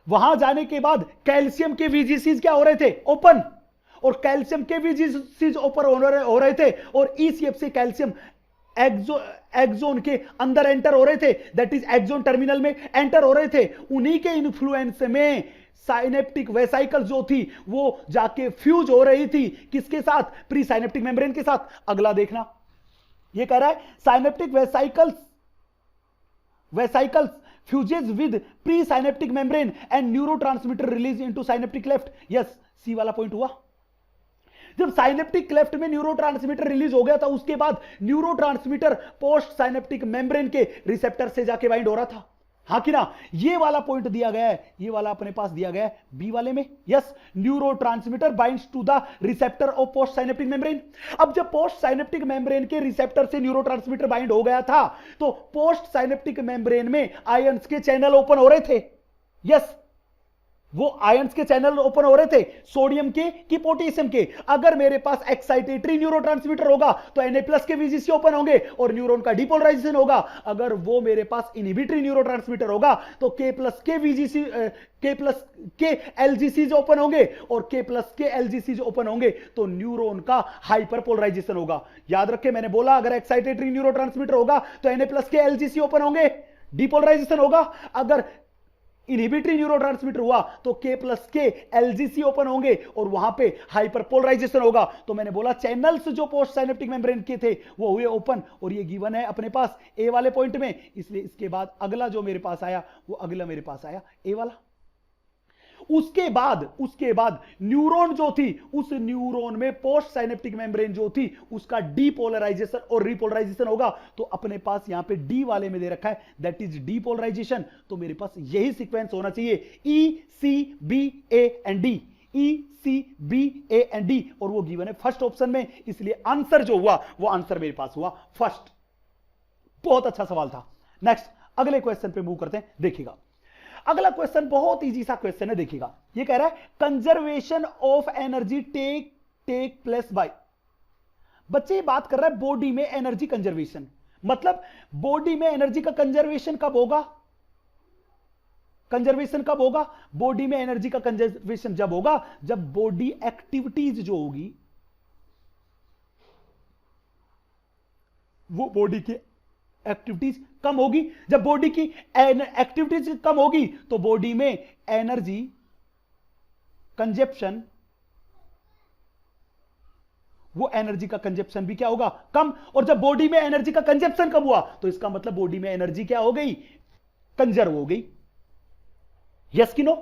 वहां जाने के बाद कैल्शियम के वीजीसीज क्या हो रहे थे, ओपन, और कैल्शियम के वीजीसीज ओपन हो रहे थे, और ईसीएफ से कैल्शियम एक्सोन के अंदर एंटर हो रहे थे, दैट इज एक्सोन टर्मिनल में एंटर हो रहे थे। उन्हीं के इन्फ्लुएंस में साइनेप्टिक वेसाइकल जो थी वो जाके फ्यूज हो रही थी, किसके साथ, प्री साइनेप्टिक मेम्ब्रेन के साथ। अगला देखना, ये कह रहा है synaptic vesicles fuses with pre-synaptic membrane and neurotransmitter release into synaptic cleft। Yes, C वाला पॉइंट हुआ। जब साइनेप्टिक क्लेफ्ट में न्यूरोट्रांसमीटर रिलीज हो गया था, उसके बाद न्यूरोट्रांसमीटर पोस्ट साइनेप्टिक मेम्ब्रेन के रिसेप्टर से जाके बाइंड हो रहा था, हाँ कि ना। ये वाला पॉइंट दिया गया है, ये वाला अपने पास दिया गया है बी वाले में। Yes, neurotransmitter binds to the receptor of post synaptic membrane. अब जब पोस्ट साइनेप्टिक मेम्ब्रेन के रिसेप्टर से न्यूरोट्रांसमीटर बाइंड हो गया था, तो पोस्ट साइनेप्टिक मेम्ब्रेन में आयंस के चैनल ओपन हो रहे थे। यस, वो आयंस के चैनल ओपन हो रहे थे, सोडियम के कि पोटेशियम के। अगर मेरे पास एक्साइटेटरी न्यूरोट्रांसमीटर होगा तो Na+ के वीजीसी ओपन होंगे और न्यूरॉन का डिपोलराइजेशन होगा। अगर वो मेरे पास इनहिबिटरी न्यूरोट्रांसमीटर होगा तो K+ के वीजीसी के एलजीसीज ओपन होंगे, और K+ के एलजीसीज ओपन होंगे तो न्यूरॉन का हाइपरपोलराइजेशन होगा। याद रखें, मैंने बोला अगर एक्साइटेटरी न्यूरोट्रांसमीटर होगा तो Na+ के एलजीसी ओपन होंगे, डिपोलराइजेशन होगा। अगर इनहिबिटरी न्यूरोट्रांसमीटर हुआ तो K+ के एलजीसी ओपन होंगे और वहां पे हाइपरपोलराइजेशन होगा। तो मैंने बोला चैनल्स जो पोस्ट साइनेप्टिक मेम्ब्रेन के थे वो हुए ओपन, और ये गिवन है अपने पास ए वाले पॉइंट में, इसलिए इसके बाद अगला जो मेरे पास आया वो अगला मेरे पास आया ए वाला। उसके बाद न्यूरॉन जो थी, उस न्यूरॉन में पोस्ट साइनेप्टिक मेम्ब्रेन जो थी उसका डीपोलराइजेशन और रिपोलराइजेशन होगा। तो अपने पास यहां पे डी वाले में दे रखा है, दैट इज डीपोलराइजेशन। तो मेरे पास यही सीक्वेंस होना चाहिए, E C B A and D, E C B A and D, और वो गिवन है फर्स्ट ऑप्शन में, इसलिए आंसर जो हुआ वो आंसर मेरे पास हुआ फर्स्ट। बहुत अच्छा सवाल था। नेक्स्ट अगले क्वेश्चन पे मूव करते हैं, देखिएगा अगला क्वेश्चन बहुत इजी सा क्वेश्चन है। देखिएगा ये कह रहा है conservation of energy take place by. बच्चे ये बात कर रहा है बॉडी में एनर्जी कंजर्वेशन, मतलब बॉडी में एनर्जी का कंजर्वेशन कब होगा? कंजर्वेशन कब होगा? बॉडी में एनर्जी का कंजर्वेशन जब होगा जब बॉडी एक्टिविटीज जो होगी वो बॉडी की एक्टिविटीज कम होगी। जब बॉडी की एक्टिविटीज कम होगी तो बॉडी में एनर्जी कंजप्शन, वो एनर्जी का कंजप्शन भी क्या होगा? कम। और जब बॉडी में एनर्जी का कंजप्शन कम हुआ तो इसका मतलब बॉडी में एनर्जी क्या हो गई? कंजर्व हो गई। यस कि नो?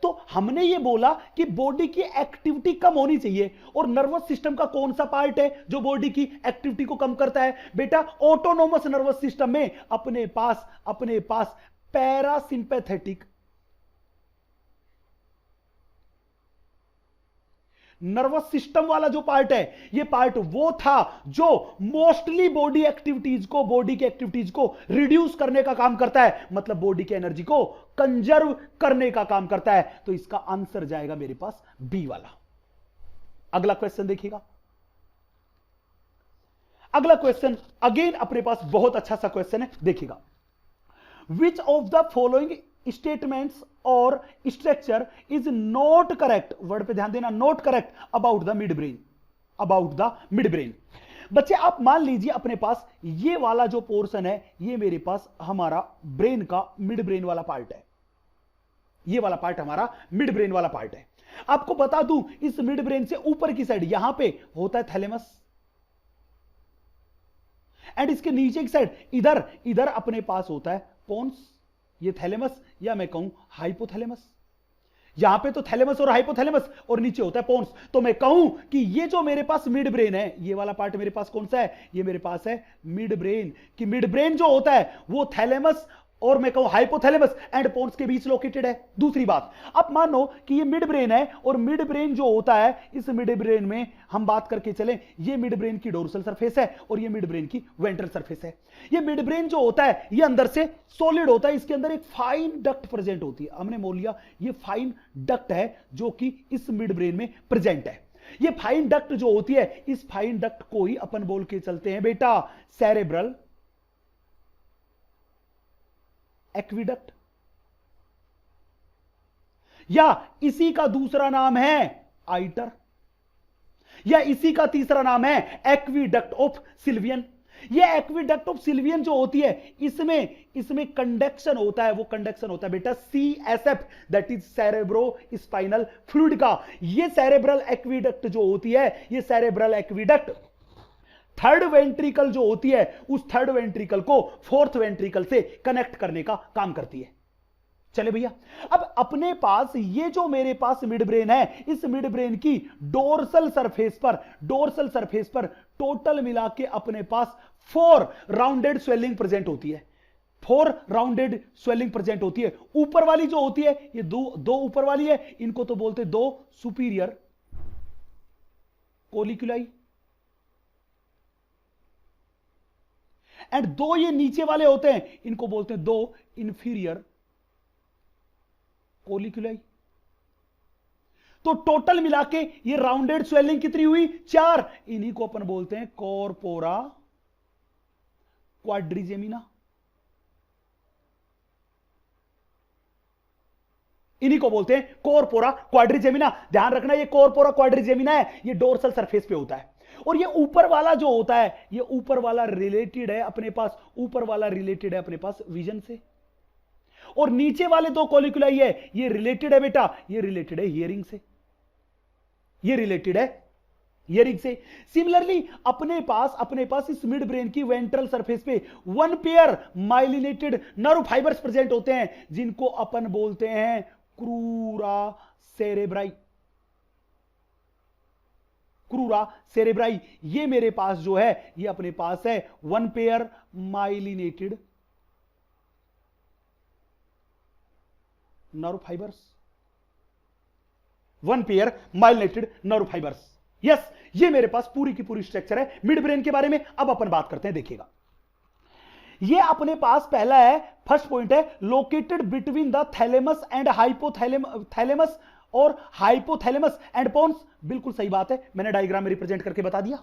तो हमने ये बोला कि बॉडी की एक्टिविटी कम होनी चाहिए। और नर्वस सिस्टम का कौन सा पार्ट है जो बॉडी की एक्टिविटी को कम करता है? बेटा ऑटोनोमस नर्वस सिस्टम में अपने पास पैरासिम्पैथेटिक नर्वस सिस्टम वाला जो पार्ट है, ये पार्ट वो था जो मोस्टली बॉडी एक्टिविटीज को, बॉडी की एक्टिविटीज को रिड्यूस करने का काम करता है, मतलब बॉडी की एनर्जी को कंजर्व करने का काम करता है। तो इसका आंसर जाएगा मेरे पास बी वाला। अगला क्वेश्चन देखिएगा। अगला क्वेश्चन अगेन अपने पास बहुत अच्छा सा क्वेश्चन है, देखिएगा which of the following statements और structure is not correct, word पे ध्यान देना, not correct about the midbrain, about the midbrain. बच्चे आप मान लीजिए अपने पास ये वाला जो पोर्शन है, ये मेरे पास हमारा ब्रेन का मिड ब्रेन वाला पार्ट है, ये वाला पार्ट हमारा मिड ब्रेन वाला पार्ट है। आपको बता दूं इस मिड ब्रेन से ऊपर की साइड यहां पे होता है थैलेमस, एंड इसके नीचे की साइड इधर अपने पास होता है पोन्स, ये थैलेमस या मैं कहूं हाइपोथैलेमस। यहां पे तो थैलेमस और हाइपोथैलेमस और नीचे होता है पोन्स। तो मैं कहूं कि ये जो मेरे पास मिड ब्रेन है, ये वाला पार्ट मेरे पास कौन सा है? ये मेरे पास है मिड ब्रेन। कि मिड ब्रेन जो होता है वो थैलेमस और मैं कहूं हाइपोथैलेमस एंड पोन्स के बीच लोकेटेड है। दूसरी बात, अब मानो कि ये मिड ब्रेन है और मिड ब्रेन जो होता है, इस मिड ब्रेन में हम बात करके चले, ये मिड ब्रेन की डोर्सल सरफेस है और ये मिड ब्रेन की वेंट्रल सरफेस है। ये मिड ब्रेन जो होता है ये अंदर से सॉलिड होता है, इसके अंदर एक फाइन डक्ट प्रेजेंट होती है। हमने बोल लिया ये फाइन डक्ट है जो कि इस मिड ब्रेन में प्रेजेंट है। ये फाइन डक्ट जो होती है, इस फाइन डक्ट को ही अपन बोल के चलते हैं बेटा सेरेब्रल एक्विडक्ट, या इसी का दूसरा नाम है आइटर, या इसी का तीसरा नाम है एक्विडक्ट ऑफ सिल्वियन। ये एक्विडक्ट ऑफ सिल्वियन जो होती है, इसमें कंडक्शन होता है, वो कंडक्शन होता है बेटा CSF, that is cerebro spinal fluid का। ये सेरेब्रल एक्विडक्ट जो होती है, ये सेरेब्रल एक्विडक्ट थर्ड वेंट्रिकल जो होती है, उस थर्ड वेंट्रिकल को फोर्थ वेंट्रिकल से कनेक्ट करने का काम करती है। चले भैया, अब अपने पास ये जो मेरे पास मिड ब्रेन है, इस मिड ब्रेन की डोर्सल सरफेस पर टोटल मिला के अपने पास 4 राउंडेड स्वेलिंग प्रेजेंट होती है। 4 राउंडेड स्वेलिंग प्रेजेंट होती है। ऊपर वाली जो होती है, ये दो ऊपर वाली है, इनको तो बोलते 2 सुपीरियर कोलिक्युलाई, एंड 2 ये नीचे वाले होते हैं, इनको बोलते हैं 2 इंफीरियर कोलिक्युलाई। तो टोटल मिला के ये राउंडेड स्वेलिंग कितनी हुई? 4। इन्हीं को अपन बोलते हैं कॉर्पोरा क्वाड्रिजेमिना। इन्हीं को बोलते हैं कॉर्पोरा क्वाड्रिजेमिना। ध्यान रखना ये कॉर्पोरा क्वाड्रिजेमिना है, ये डोर्सल सरफेस पे होता है। और ये ऊपर वाला जो होता है, ये ऊपर वाला रिलेटेड है अपने पास, ऊपर वाला रिलेटेड है अपने पास विजन से। और नीचे वाले 2 कोलिक्युलाई है, ये रिलेटेड है बेटा, ये रिलेटेड है हियरिंग से, ये रिलेटेड है हियरिंग से। सिमिलरली अपने पास इस मिड ब्रेन की वेंट्रल सरफेस पे 1 pair myelinated nerve fibres present होते हैं, जिनको अपन बोलते हैं क्रूरा सेरेब्राई। क्रूरा सेरेब्राई, ये मेरे पास जो है, ये अपने पास है 1 pair myelinated nerve fibres, 1 pair myelinated nerve fibres. Yes, ये मेरे पास पूरी की पूरी स्ट्रक्चर है मिड ब्रेन के बारे में। अब अपन बात करते हैं, देखिएगा ये अपने पास पहला है, फर्स्ट पॉइंट है, located between the thalamus and hypothalamus और हाइपोथैलेमस एंड पोन्स। बिल्कुल सही बात है, मैंने डायग्राम में रिप्रेजेंट करके बता दिया।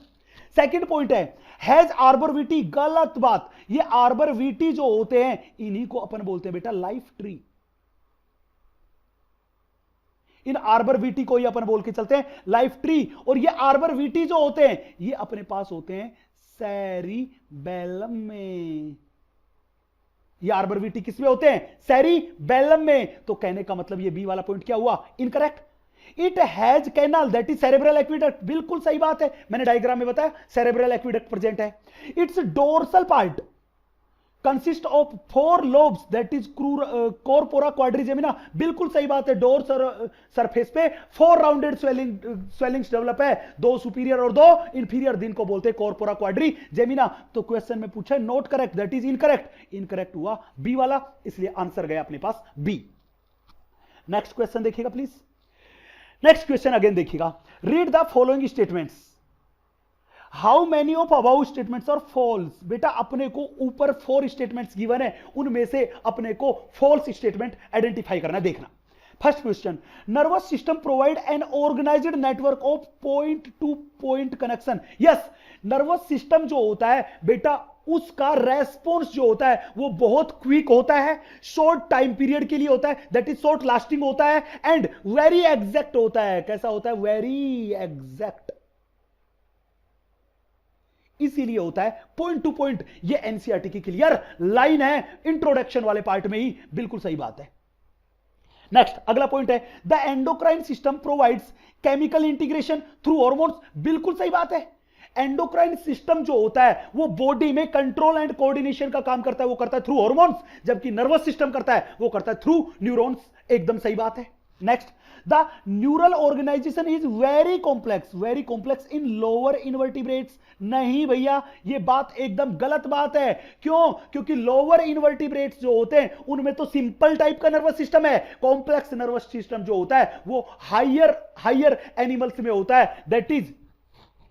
सेकंड पॉइंट है, हैज आर्बोरविटी। गलत बात, ये आर्बोरविटी जो होते हैं इन्हीं को अपन बोलते हैं बेटा लाइफ ट्री। इन आर्बोरविटी को ही अपन बोल के चलते हैं लाइफ ट्री। और ये आर्बोरविटी जो होते हैं ये अपने पास होते हैं सेरिबेलम में। ये आर्बोरविटी किसमें होते हैं? सेरिबेलम में। तो कहने का मतलब ये बी वाला पॉइंट क्या हुआ? Incorrect. It has canal that is cerebral aqueduct. बिल्कुल सही बात है, मैंने डायग्राम में बताया सेरेब्रल एक्विडक्ट प्रेजेंट है। It's dorsal part consist of 4 lobes that is corpora quadrigemina. बिल्कुल सही बात है, डोर सरफेस पे 4 राउंडेड स्वेलिंग्स डेवलप है, 2 सुपीरियर और 2 इंफीरियर, जिनको बोलते हैं कॉर्पोरा क्वाड्रिजेमिना। तो क्वेश्चन में पूछा not correct, that is incorrect. Incorrect हुआ बी वाला, इसलिए आंसर गया अपने पास बी। नेक्स्ट क्वेश्चन देखिएगा प्लीज। नेक्स्ट क्वेश्चन अगेन देखिएगा, read the following statements. How many of above statements are false. बेटा अपने को ऊपर 4 स्टेटमेंट्स गिवन है, उनमें से अपने को फॉल्स स्टेटमेंट आइडेंटिफाई करना। देखना first question, nervous system provide an organised network of point to point connection. Yes, nervous system जो होता है बेटा उसका रेस्पॉन्स जो होता है वो बहुत क्विक होता है, शॉर्ट टाइम पीरियड के लिए होता है, दैट इज शॉर्ट लास्टिंग होता है एंड वेरी एग्जैक्ट होता है। कैसा होता है? Very exact. इसीलिए होता है पॉइंट टू पॉइंट। ये एनसीईआरटी की क्लियर लाइन है इंट्रोडक्शन वाले पार्ट में ही। बिल्कुल सही बात है। नेक्स्ट अगला पॉइंट है, the endocrine system provides chemical integration through hormones. बिल्कुल सही बात है, एंडोक्राइन सिस्टम जो होता है वो बॉडी में कंट्रोल एंड कोऑर्डिनेशन का काम करता है, वो करता है थ्रू हॉर्मोन्स, जबकि नर्वस सिस्टम करता है वो करता है थ्रू न्यूरॉन्स। एकदम सही बात है। Next, the neural organisation is very complex in lower invertebrates. नहीं भैया, ये बात एकदम गलत बात है। क्यों? क्योंकि लोअर इनवर्टिब्रेट्स जो होते हैं उनमें तो सिंपल टाइप का नर्वस सिस्टम है। कॉम्प्लेक्स नर्वस सिस्टम जो होता है वो हायर एनिमल्स में होता है, दैट इज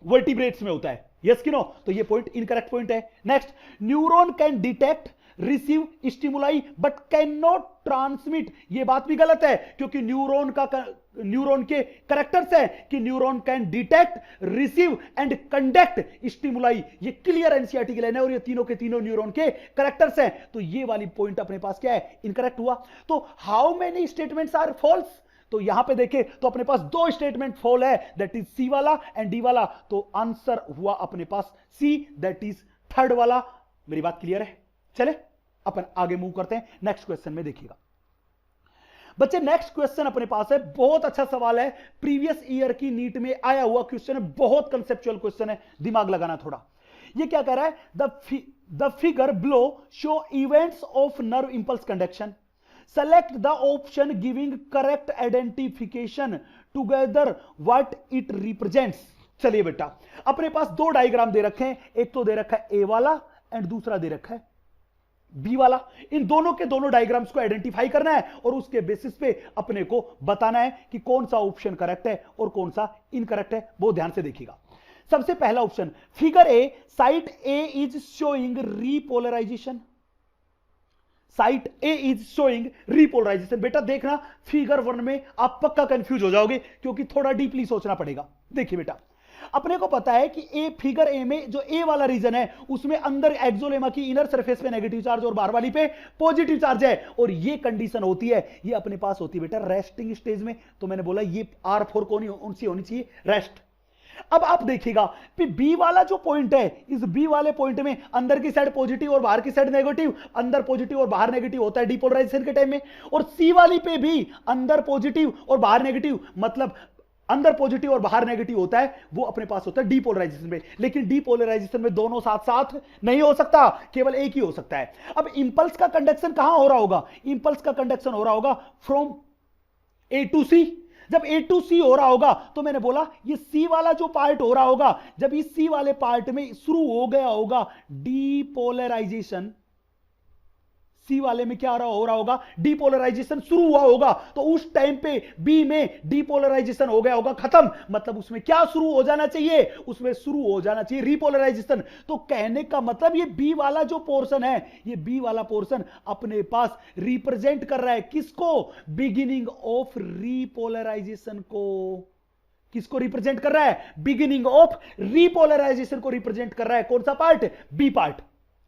वर्टिब्रेट्स में होता है। यस कि नो? तो ये पॉइंट इनकरेक्ट पॉइंट है। Next, neuron can detect receive stimuli but can not transmit. ये बात भी गलत है, क्योंकि न्यूरॉन के कैरेक्टर्स है कि neuron can detect, receive and conduct stimuli. ये क्लियर एनसीईआरटी की लाइन है और ये तीनों के तीनों न्यूरॉन के कैरेक्टर्स हैं। तो ये वाली पॉइंट अपने पास क्या है? इनकरेक्ट हुआ। तो how many statements are false? तो यहां पे देखें तो अपने पास 2 स्टेटमेंट फॉल है, दैट इज सी वाला एंड डी वाला। तो आंसर हुआ अपने पास सी, दैट इज थर्ड वाला। मेरी बात क्लियर है? चले अपन आगे मूव करते हैं। नेक्स्ट क्वेश्चन में देखिएगा बच्चे, नेक्स्ट क्वेश्चन अपने पास है, बहुत अच्छा सवाल है, प्रीवियस ईयर की नीट में आया हुआ क्वेश्चन है, बहुत कंसेप्चुअल क्वेश्चन है, दिमाग लगाना थोड़ा। ये क्या कह रहा है? The figure below show events of nerve impulse conduction, select the option giving correct identification together what it represents। चलिए बेटा, अपने पास 2 डायग्राम दे रखे हैं, एक तो दे रखा है ए वाला एंड दूसरा दे रखा है बी वाला। इन दोनों के दोनों डायग्राम्स को आइडेंटिफाई करना है और उसके बेसिस पे अपने को बताना है कि कौन सा ऑप्शन करेक्ट है और कौन सा इनकरेक्ट है। बहुत ध्यान से देखिएगा। सबसे पहला option, figure A, site A is showing repolarisation. Site A is showing repolarisation. बेटा देखना, फिगर 1 में आप पक्का कंफ्यूज हो जाओगे क्योंकि थोड़ा डीपली सोचना पड़ेगा। देखिए बेटा, अपने को पता है कि ए फिगर ए में जो ए वाला रीजन है उसमें अंदर एक्सोलेमा की इनर सरफेस पे नेगेटिव चार्ज और बाहर वाली पे पॉजिटिव चार्ज है, और ये कंडीशन होती है, ये अपने पास होती है बेटा रेस्टिंग स्टेज में। तो मैंने बोला ये R4 कौन सी होनी चाहिए? रेस्ट। अब आप देखिएगा बी वाला जो पॉइंट है, इस बी वाले पॉइंट में अंदर की साइड पॉजिटिव और बाहर की साइड नेगेटिव, अंदर पॉजिटिव और बाहर नेगेटिव होता है डिपोलराइजेशन के टाइम में। और सी वाली पे भी अंदर पॉजिटिव और बाहर नेगेटिव, मतलब अंदर पॉजिटिव और बाहर नेगेटिव होता है, वो अपने पास होता है डीपोलराइजेशन में। लेकिन डीपोलराइजेशन में दोनों साथ साथ नहीं हो सकता, केवल एक ही हो सकता है। अब इंपल्स का कंडक्शन कहां हो रहा होगा? इंपल्स का कंडक्शन हो रहा होगा फ्रॉम ए टू सी। जब ए टू सी हो रहा होगा तो मैंने बोला ये सी वाला जो पार्ट हो रहा होगा, जब इस सी वाले पार्ट में शुरू हो गया होगा डीपोलराइजेशन, सी वाले में क्या हो रहा होगा, डीपोलराइजेशन शुरू हुआ होगा, तो उस टाइम पे बी में डीपोलराइजेशन हो गया होगा, खत्म। मतलब उसमें क्या शुरू हो जाना चाहिए, उसमें शुरू हो जाना चाहिए रीपोलराइजेशन। तो कहने का मतलब ये बी वाला जो पोर्शन है, ये बी वाला पोर्शन अपने पास रिप्रेजेंट कर रहा है किसको, बिगिनिंग ऑफ रीपोलराइजेशन को। किसको रिप्रेजेंट कर रहा है, बिगिनिंग ऑफ रीपोलराइजेशन को रिप्रेजेंट कर रहा है। कौन सा पार्ट, बी पार्ट।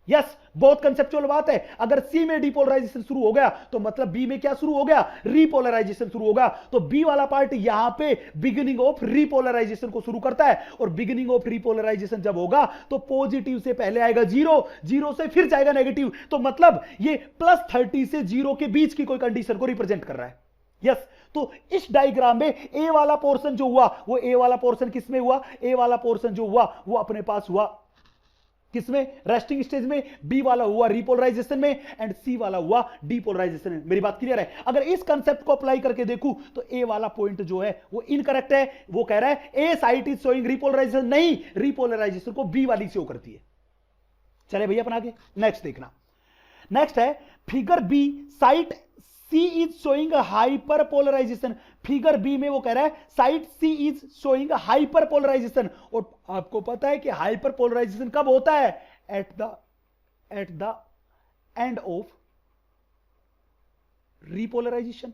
यस, बहुत कंसेप्चुअल बात है। अगर सी में डीपोलराइजेशन शुरू हो गया तो मतलब बी में क्या शुरू हो गया, रीपोलराइजेशन शुरू होगा। तो बी वाला पार्ट यहां पे बिगिनिंग ऑफ रीपोलराइजेशन को शुरू करता है, और बिगिनिंग ऑफ रीपोलराइजेशन जब होगा तो पॉजिटिव से पहले आएगा जीरो, जीरो से फिर जाएगा नेगेटिव। तो मतलब ये +30 से जीरो के बीच की कोई कंडीशन को रिप्रेजेंट कर रहा है। यस, तो इस डायग्राम में ए वाला पोर्शन जो हुआ, वो ए वाला पोर्शन किसमें हुआ, ए वाला पोर्शन जो हुआ वो अपने पास हुआ किसमें, रेस्टिंग स्टेज में। बी वाला हुआ रीपोलराइजेशन में, एंड सी वाला हुआ डीपोलराइजेशन में। मेरी बात क्लियर है। अगर इस कंसेप्ट को अप्लाई करके देखूं तो ए वाला पॉइंट जो है वो इनकरेक्ट है। वो कह रहा है ए साइट इज शोइंग रीपोलराइजेशन, नहीं, रीपोलराइजेशन को बी वाली शो करती है। चले भैया अपन आगे नेक्स्ट देखना। नेक्स्ट है figure B, site C is showing hyperpolarisation. Figure B में वो कह रहा है site C is showing hyperpolarisation. और आपको पता है कि हाइपर पोलराइजेशन कब होता है, at the end of repolarisation.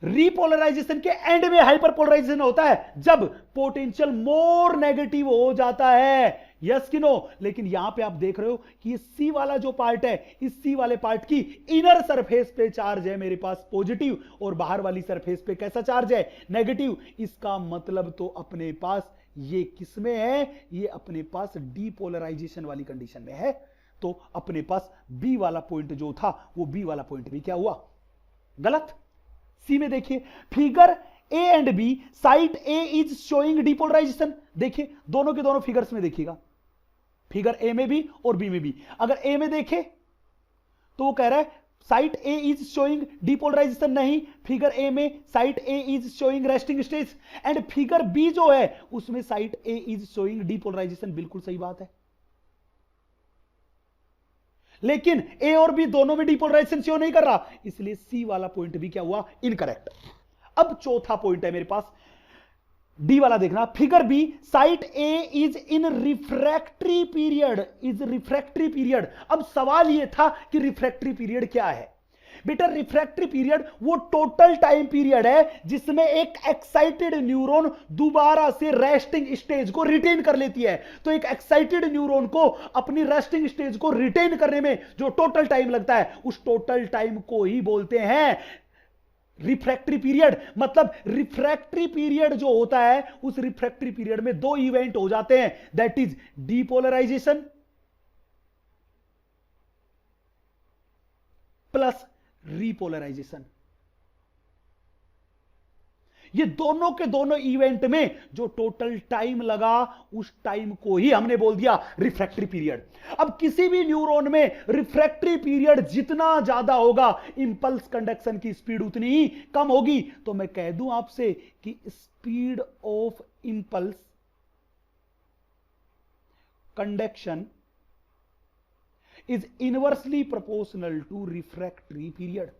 Repolarisation के एंड में हाइपर पोलराइजेशन होता है, जब पोटेंशियल मोर नेगेटिव हो जाता है। यस कि नो। लेकिन यहां पे आप देख रहे हो कि ये सी वाला जो पार्ट है, इस सी वाले पार्ट की इनर सरफेस पे चार्ज है मेरे पास पॉजिटिव, और बाहर वाली सरफेस पे कैसा चार्ज है, नेगेटिव। इसका मतलब तो अपने पास ये किसमें है, ये अपने पास डीपोलराइजेशन वाली कंडीशन में है। तो अपने पास बी वाला पॉइंट जो था वो बी वाला पॉइंट भी क्या हुआ, गलत। सी में देखिए figure A and B, site A is showing depolarisation. देखिए दोनों के दोनों फिगर्स में देखिएगा, फिगर ए में भी और बी में भी। अगर ए में देखे तो वो कह रहा है site A is showing depolarisation, नहीं, फिगर ए में site A is showing resting stage, and figure B जो है उसमें site A is showing depolarisation. बिल्कुल सही बात है, लेकिन ए और बी दोनों में डीपोलराइजेशन शो नहीं कर रहा, इसलिए सी वाला पॉइंट भी क्या हुआ, इनकरेक्ट। अब चौथा पॉइंट है मेरे पास, डी वाला देखना। Figure B, site A is in refractory period, is refractory period. अब सवाल यह था कि रिफ्रैक्टरी पीरियड क्या है। बेटा रिफ्रैक्टरी पीरियड वो टोटल टाइम पीरियड है जिसमें एक एक्साइटेड न्यूरॉन दोबारा से रेस्टिंग स्टेज को रिटेन कर लेती है। तो एक एक्साइटेड न्यूरॉन को अपनी रेस्टिंग स्टेज को रिटेन करने में जो टोटल टाइम लगता है, उस टोटल टाइम को ही बोलते हैं रिफ्रैक्टरी पीरियड। मतलब रिफ्रैक्टरी पीरियड जो होता है, उस रिफ्रैक्टरी पीरियड में दो इवेंट हो जाते हैं, that is depolarisation plus repolarisation. ये दोनों के दोनों इवेंट में जो टोटल टाइम लगा, उस टाइम को ही हमने बोल दिया रिफ्रैक्टरी पीरियड। अब किसी भी न्यूरॉन में रिफ्रैक्टरी पीरियड जितना ज्यादा होगा, इंपल्स कंडक्शन की स्पीड उतनी ही कम होगी। तो मैं कह दूं आपसे कि speed of impulse conduction is inversely proportional to refractory period.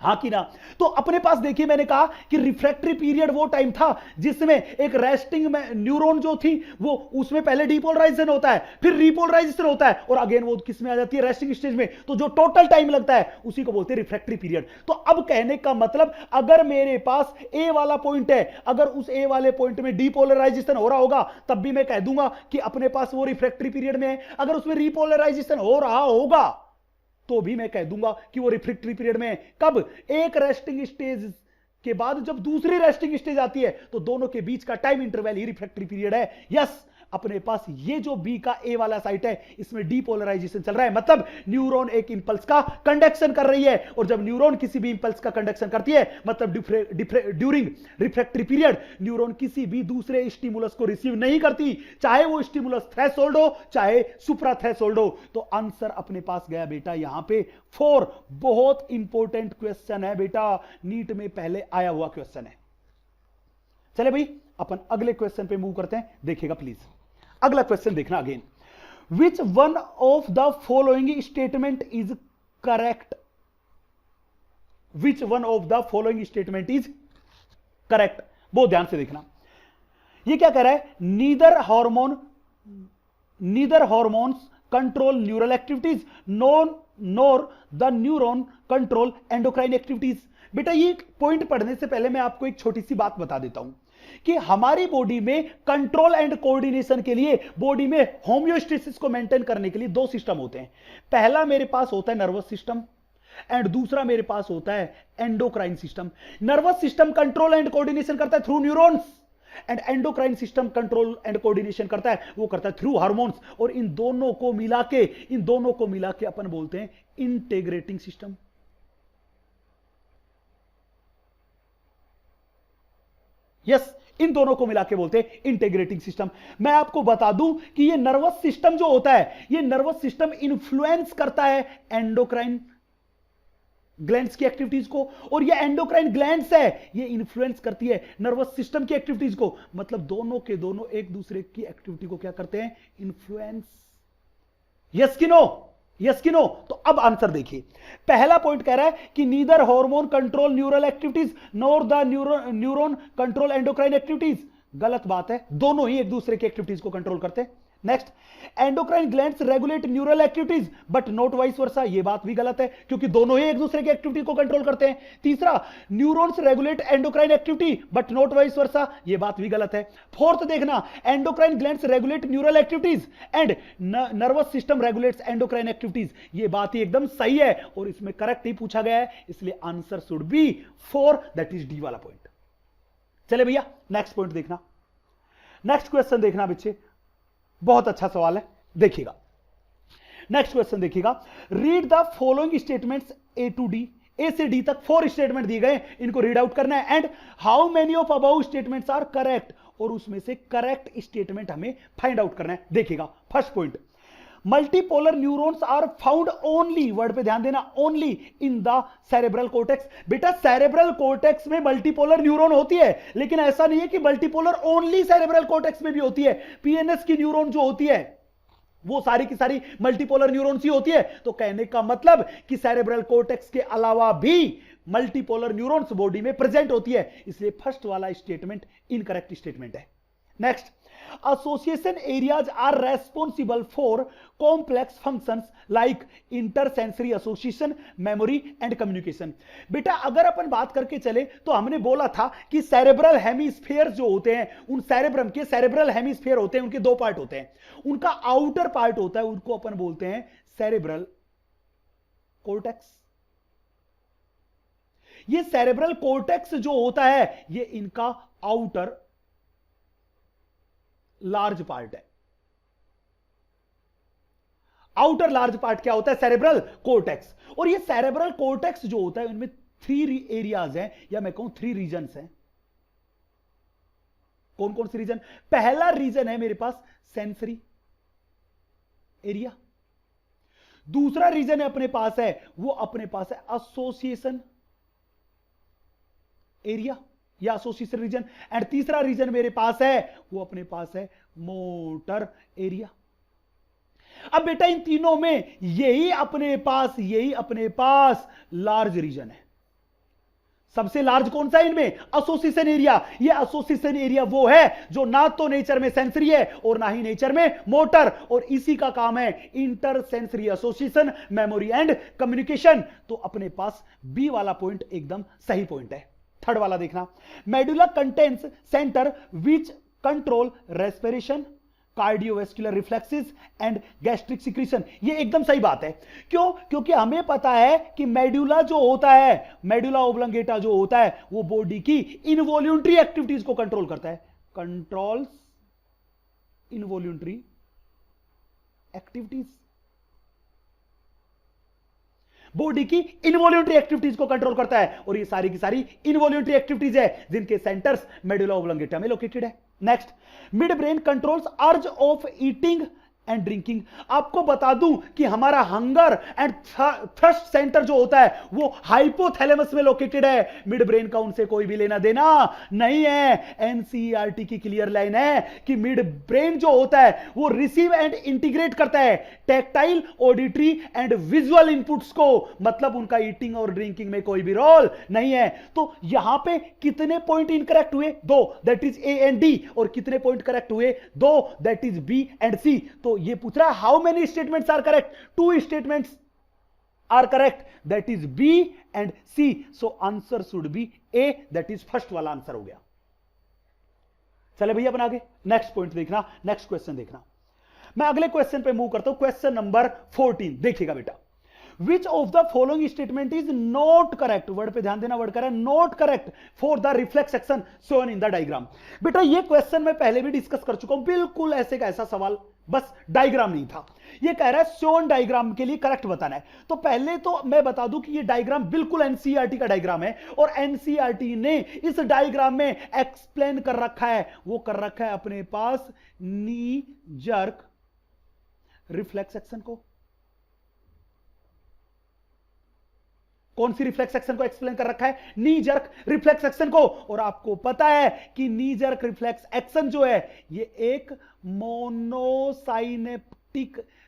हां कि ना। तो अपने पास देखिए, मैंने कहा कि रिफ्रैक्टरी पीरियड वो टाइम था जिसमें एक रेस्टिंग में न्यूरॉन जो थी वो, उसमें पहले डीपोलराइजेशन होता है, फिर रीपोलराइजेशन होता है, और अगेन वो किस में आ जाती है, रेस्टिंग स्टेज में। तो जो टोटल टाइम लगता है उसी को बोलते हैं रिफ्रैक्टरी पीरियड। तो अब कहने का मतलब, अगर मेरे पास ए वाला पॉइंट है, अगर उस ए वाले पॉइंट में डीपोलराइजेशन हो रहा होगा, तब भी मैं कह दूंगा कि अपने पास वो रिफ्रैक्टरी पीरियड में है। अगर उसमें रीपोलराइजेशन हो रहा होगा तो भी मैं कह दूंगा कि वो रिफ्रैक्टरी पीरियड में है। कब, एक रेस्टिंग स्टेज के बाद जब दूसरी रेस्टिंग स्टेज आती है, तो दोनों के बीच का टाइम इंटरवल ही रिफ्रैक्टरी पीरियड है। यस, अपने पास ये जो बी का ए वाला साइट है, इसमें डीपोलराइजेशन चल रहा है। मतलब न्यूरॉन एक इंपल्स का कंडक्शन कर रही है, और जब न्यूरॉन किसी भी इंपल्स का कंडक्शन करती है, मतलब ड्यूरिंग रिफ्रैक्टरी पीरियड, न्यूरॉन किसी भी दूसरे स्टिमुलस को रिसीव नहीं करती, चाहे वो स्टिमुलस थ्रेशोल्ड हो, चाहे सुप्रा थ्रेशोल्ड हो। तो आंसर अपने पास गया बेटा यहां पे 4। बहुत इंपॉर्टेंट क्वेश्चन है बेटा, नीट में पहले आया हुआ क्वेश्चन है। चले भाई अपन अगले क्वेश्चन पे मूव करते हैं, देखिएगा प्लीज। अगला क्वेश्चन देखना again. Which one of the following statement is correct? Which one of the following statement is correct? बहुत ध्यान से देखना, ये क्या कह रहा है? Neither hormones control neural activities NOR the neuron control endocrine activities. बेटा ये पॉइंट पढ़ने से पहले मैं आपको एक छोटी सी बात बता देता हूं कि हमारी बॉडी में कंट्रोल एंड कोऑर्डिनेशन के लिए, बॉडी में होम्योस्टेसिस को मेंटेन करने के लिए दो सिस्टम होते हैं। पहला मेरे पास होता है नर्वस सिस्टम एंड दूसरा मेरे पास होता है endocrine system. Nervous system control and coordination करता है through neurons and endocrine system control and coordination करता है, वो करता है थ्रू हार्मोन्स। और इन दोनों को मिला के अपन बोलते हैं इंटीग्रेटिंग सिस्टम। यस, इन दोनों को मिला के बोलते हैं इंटीग्रेटिंग सिस्टम। मैं आपको बता दूं कि ये नर्वस सिस्टम जो होता है, ये नर्वस सिस्टम इन्फ्लुएंस करता है एंडोक्राइन ग्लैंड्स की एक्टिविटीज को, और ये एंडोक्राइन ग्लैंड्स है, ये इन्फ्लुएंस करती है नर्वस सिस्टम की एक्टिविटीज को। मतलब दोनों के दोनों एक दूसरे की एक्टिविटी को क्या करते हैं? इन्फ्लुएंस। यस कि नो? यस कि नो? तो अब आंसर देखिए। पहला पॉइंट कह रहा है कि neither hormone control neural activities NOR the neuron control endocrine activities. गलत बात है, दोनों ही एक दूसरे की एक्टिविटीज को कंट्रोल करते हैं। Next, endocrine glands regulate neural activities but not vice versa. यह बात भी गलत है क्योंकि दोनों ही एक दूसरे की एक्टिविटी को कंट्रोल करते हैं। तीसरा, neurons regulate endocrine activity but not vice versa. यह बात भी गलत है। फोर्थ देखना, endocrine glands regulate neural activities and nervous system regulates endocrine activities. यह बात ही एकदम सही है और इसमें करेक्ट ही पूछा गया है, इसलिए answer should be 4, that is D वाला पॉइंट। चले भैया नेक्स्ट पॉइंट देखना, नेक्स्ट क्वेश्चन देखना बच्चे, बहुत अच्छा सवाल है, देखिएगा। नेक्स्ट क्वेश्चन देखिएगा, read the following statements A to D. A से डी तक 4 स्टेटमेंट दिए गए, इनको रीड आउट करना है and how many of above statements are correct, और उसमें से करेक्ट स्टेटमेंट हमें फाइंड आउट करना है। देखिएगा first point, multipolar neurons are found only, word पे ध्यान देना, only in the cerebral cortex. बेटा सेरेब्रल कोर्टेक्स में मल्टीपोलर न्यूरॉन होती है, लेकिन ऐसा नहीं है कि मल्टीपोलर ओनली सेरेब्रल कोर्टेक्स में भी होती है। पीएनएस की न्यूरॉन जो होती है वो सारी की सारी मल्टीपोलर न्यूरॉन्स ही होती है। तो कहने का मतलब कि सेरेब्रल कोर्टेक्स के अलावा भी मल्टीपोलर न्यूरॉन्स बॉडी में प्रेजेंट होती है, इसलिए फर्स्ट वाला स्टेटमेंट इनकरेक्ट स्टेटमेंट है। Next, association areas are responsible for complex functions like intersensory association, memory and communication। बेटा अगर अपन बात करके चले तो हमने बोला था कि सेरेब्रल हेमिस्फीयर जो होते हैं, उन सेरेब्रम के सेरेब्रल हेमिस्फीयर होते हैं, उनके दो पार्ट होते हैं। उनका आउटर पार्ट होता है, उनको अपन बोलते हैं सेरेब्रल कोर्टेक्स। ये सेरेब्रल कोर्टेक्स जो होता है ये इनका आउटर लार्ज पार्ट है। आउटर लार्ज पार्ट क्या होता है? Cerebral cortex. और ये सेरेब्रल कोर्टेक्स जो होता है उनमें 3 एरियाज हैं, या मैं कहूं 3 रीजन्स हैं। कौन कौन से रीजन? पहला रीजन है मेरे पास सेंसरी एरिया, दूसरा रीजन है अपने पास है एसोसिएशन एरिया या एसोसिएशन रीजन, एंड तीसरा रीजन मेरे पास है वो अपने पास है मोटर एरिया। अब बेटा इन तीनों में यही अपने पास लार्ज रीजन है। सबसे लार्ज कौन सा है इनमें? Association area. ये एसोसिएशन एरिया वो है जो ना तो नेचर में सेंसरी है और ना ही नेचर में मोटर, और इसी का काम है inter sensory association, memory and communication. तो अपने पास बी वाला पॉइंट एकदम सही पॉइंट है। थर्ड वाला देखना, medulla contains centre which control respiration, cardiovascular reflexes and gastric secretion. ये एकदम सही बात है। क्यों? क्योंकि हमें पता है कि मेडुला जो होता है, मेडुला ओब्लंगेटा जो होता है, वो बॉडी की इनवॉल्यूंटरी एक्टिविटीज को कंट्रोल करता है, कंट्रोल्स इनवॉल्यूंटरी एक्टिविटीज। बॉडी की इनवॉल्यूंटरी एक्टिविटीज को कंट्रोल करता है, और ये सारी की सारी इनवॉल्यूंटरी एक्टिविटीज है जिनके सेंटर्स मेडुला ओब्लंगेटा में लोकेटेड है। नेक्स्ट, मिड ब्रेन कंट्रोल्स अर्ज ऑफ ईटिंग एंड ड्रिंकिंग। आपको बता दूं कि हमारा हंगर एंड थर्स्ट सेंटर जो होता है वो हाइपोथैलेमस में लोकेटेड है। मिड ब्रेन का उनसे कोई भी लेना देना नहीं है। एनसीईआरटी की क्लियर लाइन है कि मिड ब्रेन जो होता है वो रिसीव एंड इंटीग्रेट करता है tactile, auditory and visual inputs को, मतलब उनका ईटिंग और ड्रिंकिंग में कोई भी रोल नहीं है। तो यहां पे कितने पॉइंट इनकरेक्ट हुए? 2, that is A and D. और कितने पॉइंट करेक्ट हुए? 2, that is B and C. तो ये पूछ रहा है how many statements are correct? 2 statements are correct, that is B and C. So answer should be A, that is first वाला answer हो गया। चले भैया अपन आगे नेक्स्ट पॉइंट देखना, नेक्स्ट क्वेश्चन देखना। मैं अगले क्वेश्चन पे मूव करता हूं, क्वेश्चन नंबर 14। देखिएगा बेटा, Which of the following statement is not correct? Word पे ध्यान देना, वर्ड कह रहा है not correct for the reflex action shown in the diagram। बेटा ये क्वेश्चन मैं पहले भी डिस्कस कर चुका हूं, बिल्कुल ऐसे का ऐसा सवाल, बस डायग्राम नहीं था। ये कह रहा है शोन डायग्राम के लिए करेक्ट बताना है। तो पहले तो मैं बता दूं कि ये डायग्राम बिल्कुल एनसीईआरटी का डायग्राम है, और एनसीईआरटी ने इस डायग्राम में एक्सप्लेन कर रखा है, वो कर रखा है अपने पास नी जर्क रिफ्लेक्स एक्शन को। कौन सी रिफ्लेक्स एक्शन को एक्सप्लेन कर रखा है? नी जर्क रिफ्लेक्स एक्शन को। और आपको पता है कि नी जर्क रिफ्लेक्स एक्शन जो है ये एक मोनोसाइनेप्टिक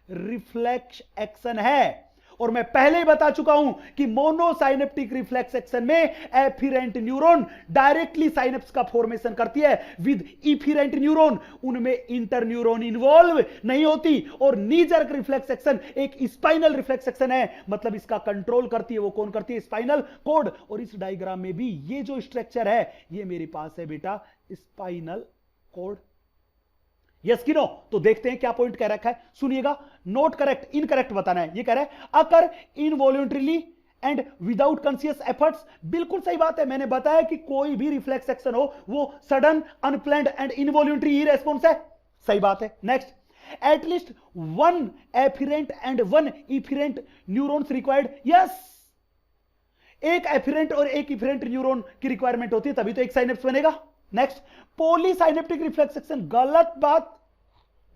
रिफ्लेक्स एक्शन है। और मैं पहले ही बता चुका हूं कि मोनोसाइनेप्टिक रिफ्लेक्स एक्शन में एफिरेंट न्यूरॉन डायरेक्टली साइनेप्स का फॉर्मेशन करती है विद इफिरेंट न्यूरॉन, उनमें इंटर न्यूरॉन इन्वॉल्व नहीं होती। और नी जर्क रिफ्लेक्स एक्शन एक स्पाइनल रिफ्लेक्स एक्शन है, मतलब इसका कंट्रोल करती है वो कौन करती है? Spinal cord. और इस डायग्राम में भी ये जो स्ट्रक्चर है ये मेरे पास है बेटा स्पाइनल कॉर्ड। यस कि नो? तो देखते हैं क्या पॉइंट कह रखा है, सुनिएगा। नॉट करेक्ट, इनकरेक्ट बताना है। ये कह रहा है अकर इनवॉल्यूंटरीली एंड विदाउट कॉन्शियस एफर्ट्स। बिल्कुल सही बात है, मैंने बताया कि कोई भी रिफ्लेक्स एक्शन हो वो सडन, अनप्लान्ड एंड इनवॉल्यूंटरी ही रेस्पॉन्स है। सही बात है। Next, at least 1 afferent and 1 efferent neurons required. Yes, एक एफिरेंट और एक इफिरेंट न्यूरॉन की रिक्वायरमेंट होती है तभी तो एक साइनेप्स बनेगा। नेक्स्ट, पॉलीसाइनेप्टिक रिफ्लेक्स एक्शन, गलत बात,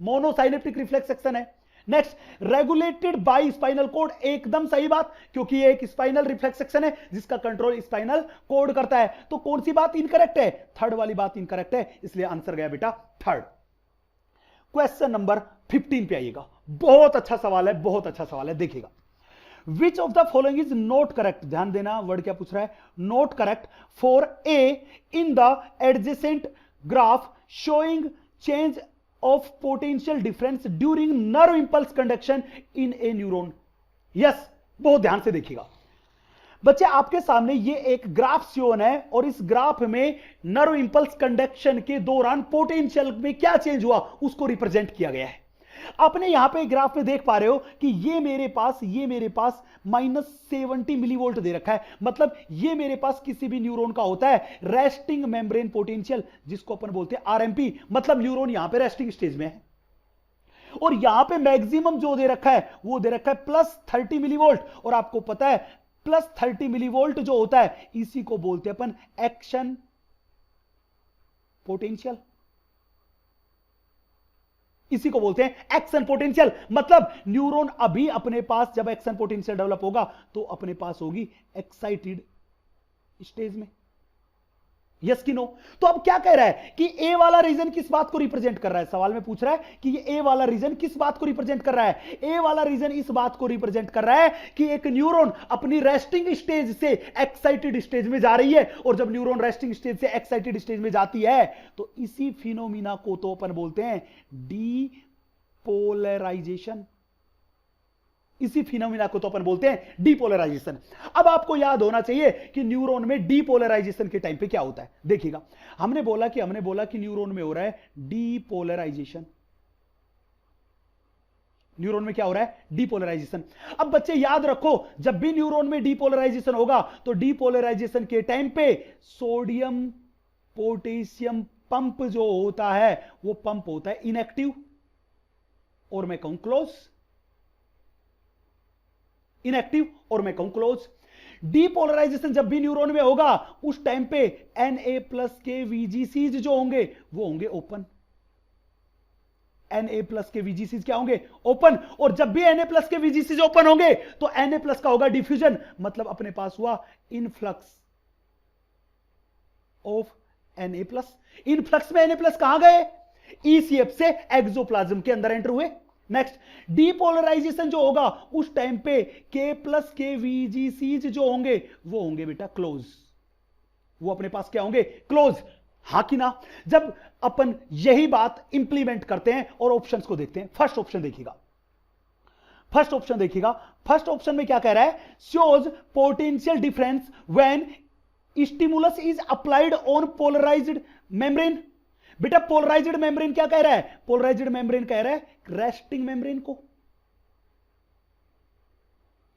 मोनोसाइनेप्टिक रिफ्लेक्स एक्शन है। Next, regulated by spinal cord, एकदम सही बात, क्योंकि ये एक स्पाइनल रिफ्लेक्स एक्शन है जिसका कंट्रोल स्पाइनल कॉर्ड करता है। तो कौन सी बात इनकरेक्ट है? थर्ड वाली बात इनकरेक्ट है, इसलिए आंसर गया बेटा थर्ड। क्वेश्चन नंबर 15 पे आइएगा, बहुत अच्छा सवाल है, बहुत अच्छा सवाल है, देखिएगा। Which of the following is not correct? ध्यान देना, वर्ड क्या पूछ रहा है? Not correct for A in the adjacent graph showing change of potential difference during nerve impulse conduction in a neuron. Yes, बहुत ध्यान से देखिएगा बच्चे, आपके सामने ये एक ग्राफ शोन है और इस ग्राफ में नर्व इंपल्स कंडक्शन के दौरान पोटेंशियल में क्या चेंज हुआ उसको रिप्रेजेंट किया गया है। आपने यहां पे ग्राफ में देख पा रहे हो कि ये मेरे पास -70 मिलीवोल्ट दे रखा है, मतलब ये मेरे पास किसी भी न्यूरॉन का होता है रेस्टिंग मेम्ब्रेन पोटेंशियल, जिसको अपन बोलते हैं आरएमपी, मतलब न्यूरॉन यहां पे रेस्टिंग स्टेज में है। और यहां पे मैक्सिमम जो दे रखा है वो दे रखा है +30 मिलीवोल्ट। और आपको पता है +30 मिलीवोल्ट जो होता है इसी को बोलते हैं अपन एक्शन पोटेंशियल, इसी को बोलते हैं एक्शन पोटेंशियल। मतलब न्यूरॉन अभी अपने पास जब एक्शन पोटेंशियल डेवलप होगा तो अपने पास होगी एक्साइटेड स्टेज में। यस कि नो? तो अब क्या कह रहा है कि ए वाला रीजन किस बात को रिप्रेजेंट कर रहा है? सवाल में पूछ रहा है कि ये ए वाला रीजन किस बात को रिप्रेजेंट कर रहा है? ए वाला रीजन इस बात को रिप्रेजेंट कर रहा है कि एक न्यूरॉन अपनी रेस्टिंग स्टेज से एक्साइटेड स्टेज में जा रही है, और जब न्यूरॉन रेस्टिंग स्टेज से एक्साइटेड स्टेज में जाती है तो इसी फिनोमिना को तो अपन बोलते हैं डीपोलराइजेशन। इसी फिनोमिना को तो अपन बोलते हैं डीपोलराइजेशन। अब आपको याद होना चाहिए कि न्यूरॉन में डीपोलराइजेशन के टाइम पे क्या होता है। देखिएगा, हमने बोला कि न्यूरॉन में हो रहा है डीपोलराइजेशन। न्यूरॉन में क्या हो रहा है? डीपोलराइजेशन। अब बच्चे याद रखो, जब भी न्यूरॉन में डीपोलराइजेशन होगा तो डीपोलराइजेशन के टाइम पे सोडियम पोटेशियम पंप जो होता है वो पंप होता है इनएक्टिव, और मैं कहूं क्लोज, इनएक्टिव और मैं कहूं क्लोज। डीपोलराइजेशन जब भी न्यूरॉन में होगा उस टाइम पे Na+ के VGCs जो होंगे वो होंगे ओपन। Na+ के VGCs क्या होंगे? ओपन। और जब भी Na+ के VGCs ओपन होंगे तो Na+ का होगा डिफ्यूजन, मतलब अपने पास हुआ इनफ्लक्स ऑफ Na+। इनफ्लक्स में Na+ कहां गए? ECF से एक्सोप्लाज्म के अंदर एंटर हुए। नेक्स्ट, डीपोलराइजेशन जो होगा उस टाइम पे K+ के VGCs जो होंगे वो होंगे बेटा क्लोज, वो अपने पास क्या होंगे? क्लोज। हां कि ना? जब अपन यही बात इंप्लीमेंट करते हैं और ऑप्शंस को देखते हैं, फर्स्ट ऑप्शन देखिएगा, फर्स्ट ऑप्शन देखिएगा, फर्स्ट ऑप्शन में क्या कह रहा है? Shows potential difference when stimulus is applied on polarised membrane. बेटा पोलराइज्ड मेम्ब्रेन क्या कह रहा है? पोलराइज्ड मेम्ब्रेन कह रहा है रेस्टिंग मेम्ब्रेन को।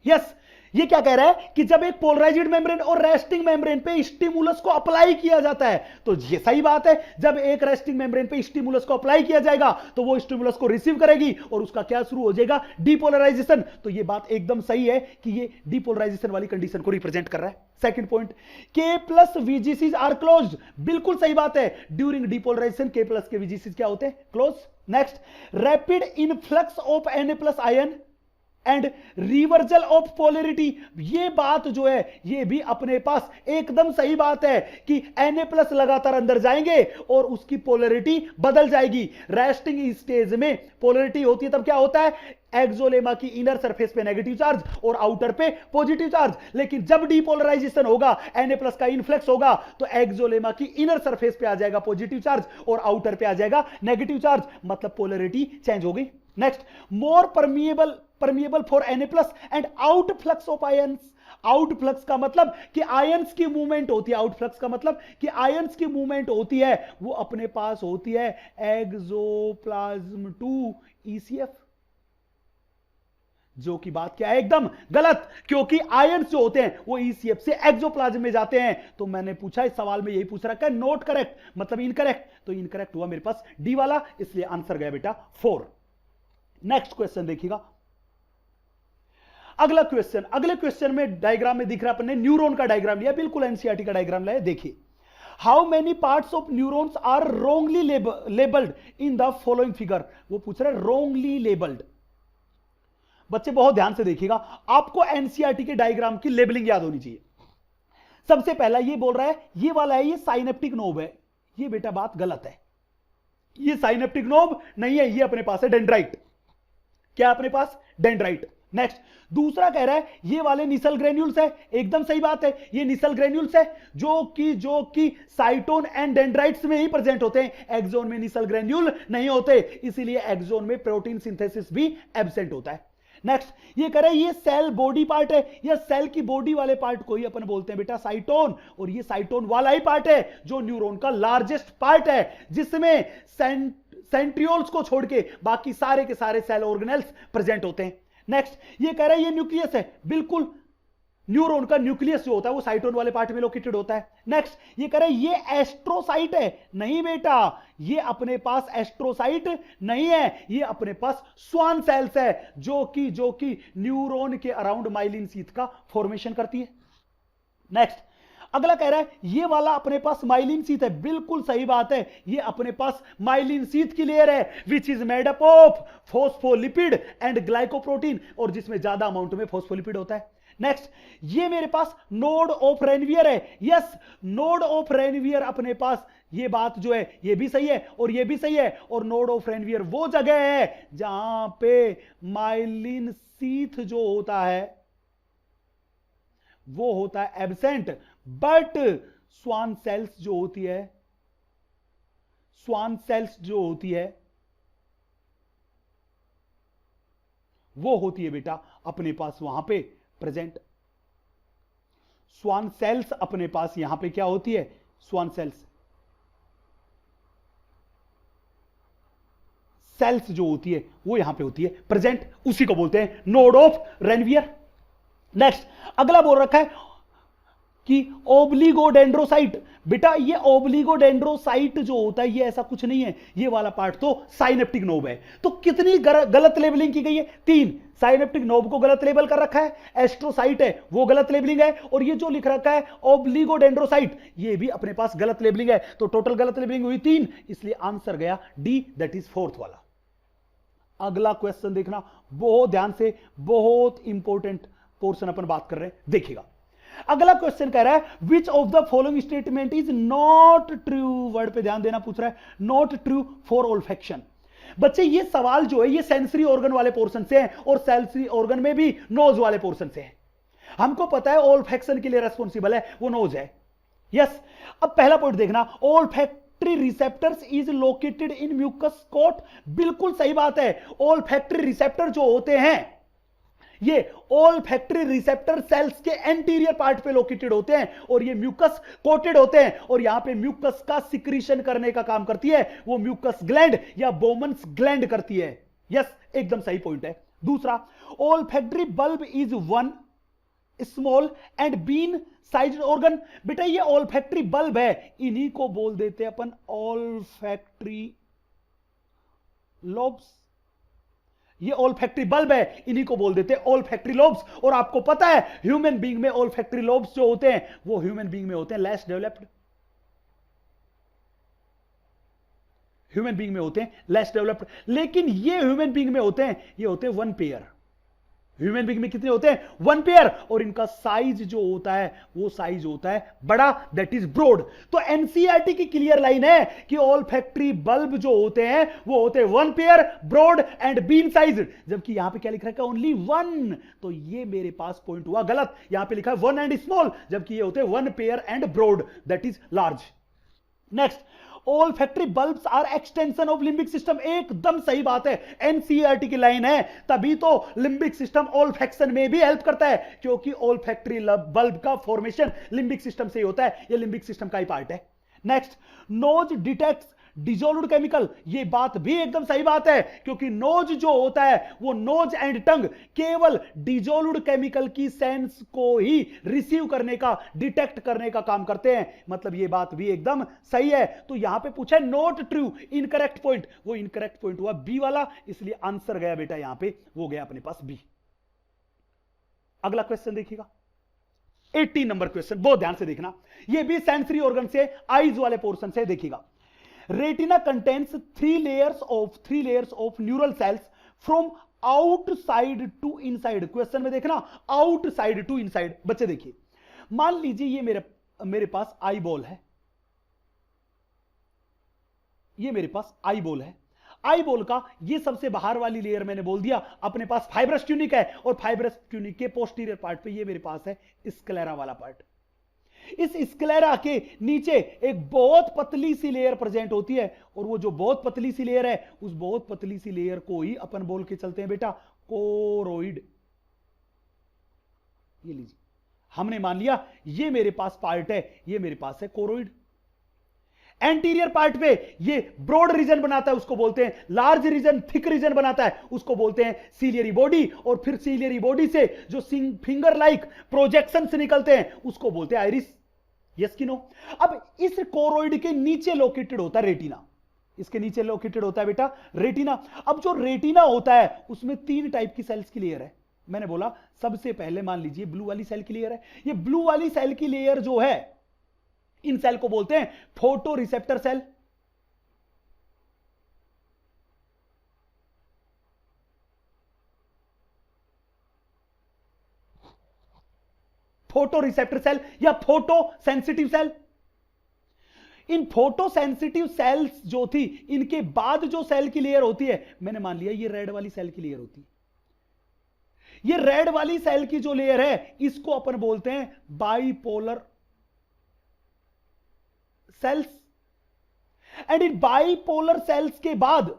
यस, ये क्या कह रहा है कि जब एक पोलराइज्ड मेम्ब्रेन और रेस्टिंग मेम्ब्रेन पे स्टिमुलस को अप्लाई किया जाता है, तो ये सही बात है, जब एक रेस्टिंग मेम्ब्रेन पे स्टिमुलस को अप्लाई किया जाएगा तो वो स्टिमुलस को रिसीव करेगी और उसका क्या शुरू हो जाएगा? डीपोलराइजेशन। तो ये बात एकदम सही है कि ये डीपोलराइजेशन वाली कंडीशन को रिप्रेजेंट कर रहा है। Second point, K+ VGCs are closed. बिल्कुल सही बात है, ड्यूरिंग डीपोलराइजेशन K+ के VGCs क्या होते हैं? Close. Next, rapid influx of Na+ ion and reversal of polarity. ये बात जो है ये भी अपने पास एकदम सही बात है कि Na+ लगातार अंदर जाएंगे और उसकी पोलरिटी बदल जाएगी। रेस्टिंग स्टेज में पोलरिटी होती है तब क्या होता है? एक्सोलेमा की इनर सरफेस पे नेगेटिव चार्ज और आउटर पे पॉजिटिव चार्ज। लेकिन जब डीपोलराइजेशन होगा, Na+ का इनफ्लक्स होगा, तो एक्सोलेमा की इनर सरफेस पे आ जाएगा पॉजिटिव चार्ज और आउटर पे आ जाएगा नेगेटिव चार्ज, मतलब पोलरिटी चेंज हो गई। Next, more permeable for Na+ and outflux of ions. Outflux का मतलब कि आयंस की मूवमेंट होती है, आउटफ्लक्स का मतलब कि आयंस की मूवमेंट होती है, वो अपने पास होती है एक्सोप्लाज्म टू ECF, जो कि बात क्या है? एकदम गलत, क्योंकि आयंस जो होते हैं वो ECF से एक्सोप्लाज्म में जाते हैं। तो मैंने पूछा, इस सवाल में यही पूछ रखा है, नॉट करेक्ट मतलब इनकरेक्ट, तो इनकरेक्ट हुआ मेरे पास डी वाला, इसलिए आंसर गया बेटा 4। नेक्स्ट क्वेश्चन देखिएगा, अगला क्वेश्चन। अगले क्वेश्चन में डायग्राम में दिख रहा है, अपन ने न्यूरॉन का डायग्राम लिया, बिल्कुल एनसीईआरटी का डायग्राम लाया। देखिए, how many parts of neurons are wrongly labelled in the following figure. वो पूछ रहे रोंगली लेबल्ड। बच्चे बहुत ध्यान से देखिएगा, आपको एनसीईआरटी के डायग्राम की लेबलिंग याद होनी चाहिए। सबसे पहला ये बोल रहा है, ये वाला है, ये साइनेप्टिक नोब है। ये बेटा बात गलत है, ये साइनेप्टिक नोब नहीं है, ये अपने पास है डेंड्राइट। क्या अपने पास? डेंड्राइट। नेक्स्ट, दूसरा कह रहा है ये वाले निसल ग्रेन्यूल्स है। एकदम सही बात है, ये निसल ग्रेन्यूल्स है जो कि साइटोन एंड डेंड्राइट्स में ही प्रेजेंट होते हैं, एक्सोन में निसल ग्रेन्यूल नहीं होते, इसीलिए एक्सोन में प्रोटीन सिंथेसिस भी एब्सेंट होता है। नेक्स्ट, ये कह रहे हैं ये सेल बॉडी पार्ट है, या सेल की बॉडी वाले पार्ट को ही अपन बोलते हैं बेटा साइटोन, और ये साइटोन वाला ही पार्ट है जो न्यूरॉन का लार्जेस्ट पार्ट है, जिसमें सेंट्रियोल्स को छोड़ के बाकी सारे के सारे सेल ऑर्गेनेल्स प्रेजेंट होते हैं। नेक्स्ट, ये कह रहा है ये न्यूक्लियस है, बिल्कुल न्यूरॉन का न्यूक्लियस जो होता है वो साइटोन वाले पार्ट में लोकेटेड होता है। नेक्स्ट, ये कह रहा है ये एस्ट्रोसाइट है, नहीं बेटा, ये अपने पास एस्ट्रोसाइट नहीं है, ये अपने पास स्वान सेल्स है जो कि न्यूरॉन के अराउंड माइलिन शीथ का फॉर्मेशन करती है। नेक्स्ट, अगला कह रहा है ये वाला अपने पास माइलिन शीथ है, बिल्कुल सही बात है, ये अपने पास माइलिन शीथ की लेयर है which is made up of phospholipid and glycoprotein, और जिसमें ज्यादा अमाउंट में फॉस्फोलिपिड होता है। नेक्स्ट, ये मेरे पास नोड ऑफ रेनवियर है। यस, नोड ऑफ रेनवियर अपने पास, ये बात जो है ये भी सही है और ये भी सही है, और नोड ऑफ रेनवियर वो जगह है जहां पे माइलिन शीथ जो होता है वो होता है एब्सेंट, बट स्वान सेल्स जो होती है, स्वान सेल्स जो होती है वो होती है बेटा अपने पास वहां पे प्रेजेंट। स्वान सेल्स अपने पास यहां पे क्या होती है? स्वान सेल्स जो होती है वो यहां पे होती है प्रेजेंट, उसी को बोलते हैं नोड ऑफ रेनवियर। नेक्स्ट, अगला बोल रखा है कि ओब्लिगोडेंड्रोसाइट। बेटा ये ओब्लिगोडेंड्रोसाइट जो होता है ये ऐसा कुछ नहीं है, ये वाला पार्ट तो साइनेप्टिक नोब है। तो कितनी गलत लेबलिंग की गई है? 3। साइनेप्टिक नोब को गलत लेबल कर रखा है, एस्ट्रोसाइट है वो गलत लेबलिंग है, और ये जो लिख रखा है ओब्लिगोडेंड्रोसाइट ये भी अपने पास गलत लेबलिंग है। तो टोटल गलत लेबलिंग हुई 3, इसलिए आंसर गया डी, दैट इज 4th वाला। अगला क्वेश्चन देखना बहुत ध्यान से, बहुत इंपॉर्टेंट पोर्शन अपन बात कर रहे हैं, देखिएगा। अगला क्वेश्चन कह रहा है which of the following statement is not true, word पे ध्यान देना, पूछ रहा है नॉट ट्रू फॉर ओल्फैक्शन। बच्चे ये सवाल जो है ये सेंसरी ऑर्गन वाले पोर्शन से है और सेंसरी ऑर्गन में भी नोज वाले पोर्शन से है। हमको पता है ओल्फैक्शन के लिए रेस्पॉन्सिबल है वो नोज है, यस। अब पहला पॉइंट देखना, olfactory receptors is located in mucus coat, बिल्कुल सही बात है। ओल्फैक्टरी रिसेप्टर जो होते हैं ये ओल्फैक्टरी रिसेप्टर सेल्स के एंटीरियर पार्ट पे लोकेटेड होते हैं और ये म्यूकस कोटेड होते हैं और यहां पे म्यूकस का सिक्रीशन करने का काम करती है वो म्यूकस ग्लैंड या बोमन्स ग्लैंड करती है, यस, एकदम सही पॉइंट है। दूसरा, olfactory bulb is one small and bean size organ, बेटा ये ओल्फैक्टरी बल्ब है, इन्हीं को बोल देते हैं अपन ओल्फैक्टरी लोब्स। ये ओल्फैक्टरी बल्ब है, इन्हीं को बोल देते हैं ओल्फैक्टरी लोब्स। और आपको पता है ह्यूमन बीइंग में ओल्फैक्टरी लोब्स जो होते हैं वो ह्यूमन बीइंग में होते हैं लेस डेवलप्ड, ह्यूमन बीइंग में होते हैं लेस डेवलप्ड, लेकिन ये ह्यूमन बीइंग में होते हैं, ये होते हैं वन पेयर। ह्यूमन बीइंग में कितने होते हैं? वन पेयर, और इनका साइज जो होता है वो साइज होता है बड़ा, दैट इज ब्रॉड। तो एनसीईआरटी की क्लियर लाइन है कि ओल्फैक्टरी बल्ब जो होते हैं वो होते हैं one pair, broad and bean size, जबकि यहां पे क्या लिख रखा है? Only one. तो ये मेरे पास पॉइंट हुआ गलत, यहां पे लिखा है वन एंड स्मॉल, जबकि ये होते हैं one pair and broad, that is large. Next, olfactory bulbs are extension of limbic system, एकदम सही बात है, एनसीईआरटी की लाइन है, तभी तो लिम्बिक सिस्टम ओल्फैक्शन में भी हेल्प करता है, क्योंकि ओल्फैक्टरी बल्ब का फॉर्मेशन लिम्बिक सिस्टम से ही होता है, ये लिम्बिक सिस्टम का ही पार्ट है। Next, nose detects dissolved chemical, ये बात भी एकदम सही बात है, क्योंकि नोज जो होता है वो नोज एंड टंग केवल डिजोल्व्ड केमिकल की सेंस को ही रिसीव करने का, डिटेक्ट करने का काम करते हैं, मतलब ये बात भी एकदम सही है। तो यहां पे पूछा है नॉट ट्रू, इनकरेक्ट पॉइंट, वो इनकरेक्ट पॉइंट हुआ बी वाला, इसलिए आंसर गया बेटा यहां पे, वो गया अपने पास बी। अगला क्वेश्चन देखिएगा, 18 नंबर क्वेश्चन, बहुत ध्यान से देखना, ये भी सेंसरी ऑर्गन से, आईज वाले पोर्शन से, देखिएगा। Retina contains three layers of neural cells from outside to inside. Question में देखना आउटसाइड टू इनसाइड। बच्चे देखिए, मान लीजिए ये मेरे पास आई बॉल है, ये मेरे पास आई बॉल है, आई बॉल का ये सबसे बाहर वाली लेयर मैंने बोल दिया अपने पास फाइब्रस ट्यूनिक है, और फाइब्रस ट्यूनिक के पोस्टीरियर पार्ट पे ये मेरे पास है स्क्लेरा वाला पार्ट। इस स्क्लेरा के नीचे एक बहुत पतली सी लेयर प्रेजेंट होती है, और वो जो बहुत पतली सी लेयर है उस बहुत पतली सी लेयर को ही अपन बोल के चलते हैं बेटा कोरोइड। ये लीजिए, हमने मान लिया ये मेरे पास पार्ट है, ये मेरे पास है कोरोइड। एंटीरियर पार्ट पे ये ब्रॉड रीजन बनाता है, उसको बोलते हैं लार्ज रीजन, थिक रीजन बनाता है, उसको बोलते हैं सीलियरी बॉडी, और फिर सीलियरी बॉडी से जो फिंगर लाइक प्रोजेक्शन से निकलते हैं उसको बोलते हैं आइरिस। यस कि नो? अब इस कोरोइड के नीचे लोकेटेड होता है रेटिना, इसके नीचे लोकेटेड होता है बेटा रेटिना। अब जो रेटिना होता है उसमें तीन टाइप की सेल्स की लेयर है, मैंने बोला सबसे पहले मान लीजिए ब्लू वाली सेल की लेयर है, ये ब्लू वाली सेल की लेयर जो है इन सेल को बोलते हैं photo receptor cell. Photo receptor cell या फोटो सेंसिटिव सेल। इन फोटो सेंसिटिव सेल्स जो थी, इनके बाद जो सेल की लेयर होती है, मैंने मान लिया ये रेड वाली सेल की लेयर होती है। ये रेड वाली सेल की जो लेयर है इसको अपन बोलते हैं बाइपोलर सेल्स। एंड इन बाइपोलर सेल्स के बाद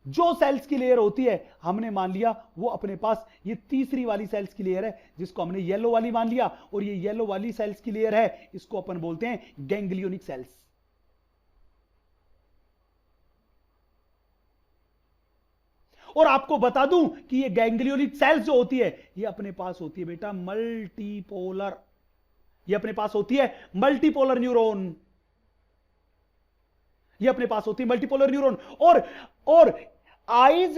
जो सेल्स की लेयर होती है हमने मान लिया वो अपने पास ये तीसरी वाली सेल्स की लेयर है, जिसको हमने येलो वाली मान लिया, और ये येलो वाली सेल्स की लेयर है इसको अपन बोलते हैं गैंग्लियोनिक सेल्स। और आपको बता दूं कि ये गैंग्लियोनिक सेल्स जो होती है ये अपने पास होती है बेटा मल्टीपोलर, ये अपने पास होती है मल्टीपोलर न्यूरॉन, ये अपने पास होती है मल्टीपोलर न्यूरॉन। और आईज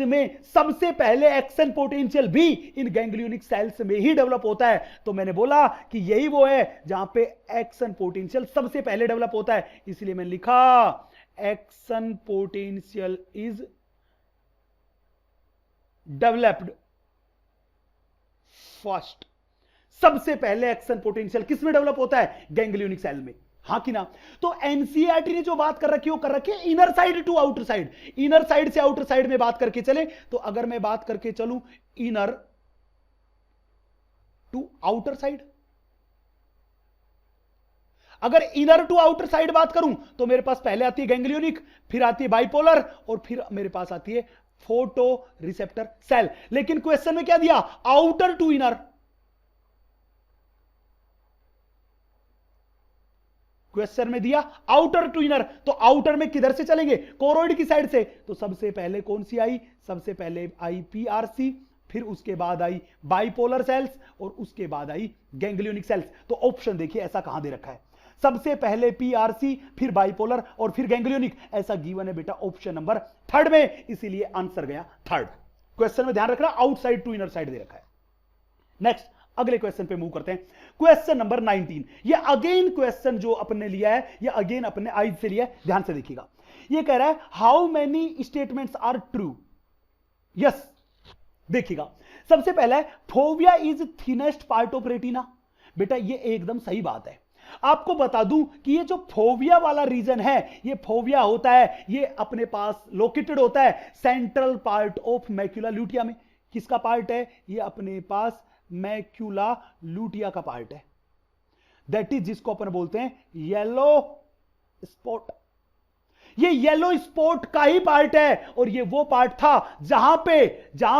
में सबसे पहले एक्शन पोटेंशियल भी इन गैंग्लियोनिक सेल्स में ही डेवलप होता है। तो मैंने बोला कि यही वो है जहां पे एक्शन पोटेंशियल सबसे पहले डेवलप होता है, इसलिए मैंने लिखा action potential is developed first. सबसे पहले एक्शन पोटेंशियल किस में डेवलप होता है? गैंग्लियोनिक सेल में, हाँ कि ना? तो एनसीईआरटी ने जो बात कर रखी है वो कर रखी है inner side to outer side, inner side से आउटर साइड में बात करके चले। तो अगर मैं बात करके चलूं इनर टू आउटर साइड, अगर इनर टू आउटर साइड बात करूं तो मेरे पास पहले आती है गैंग्लियोनिक, फिर आती है बाइपोलर, और फिर मेरे पास आती है फोटो रिसेप्टर सेल। लेकिन क्वेश्चन में क्या दिया? Outer to inner. क्वेश्चन में दिया आउटर टू इनर, तो आउटर में किधर से चलेंगे? कोरोइड की साइड से। तो सबसे पहले कौन सी आई? सबसे पहले आई पीआरसी, फिर उसके बाद आई बाइपोलर सेल्स, और उसके बाद आई गैंग्लियोनिक सेल्स। तो ऑप्शन देखिए ऐसा कहां दे रखा है, सबसे पहले पीआरसी, फिर बाइपोलर, और फिर गैंग्लियोनिक, ऐसा गिवन है बेटा ऑप्शन नंबर थर्ड में, इसीलिए आंसर गया थर्ड। क्वेश्चन में ध्यान रखना आउटसाइड टू इनर साइड दे रखा है। नेक्स्ट अगले क्वेश्चन पे मूव करते हैं, क्वेश्चन नंबर 19। ये अगेन क्वेश्चन जो अपने लिया है, ये अगेन अपने आइज से लिया है, ध्यान से देखिएगा। ये कह रहा है how many statements are true? Yes, देखिएगा सबसे पहला है fovea is thinnest part of retina. बेटा ये एकदम सही बात है। आपको बता दूं कि ये जो फोविया वाला रीजन है, ये फोविया होता है, ये अपने पास लोकेटेड होता है central part of macula lutea में। किसका पार्ट है? ये अपने पास मैक्यूला लूटिया का पार्ट है, दैट इज जिसको अपन बोलते हैं येलो स्पॉट। ये येलो स्पॉट का ही पार्ट है, और ये वो पार्ट था जहां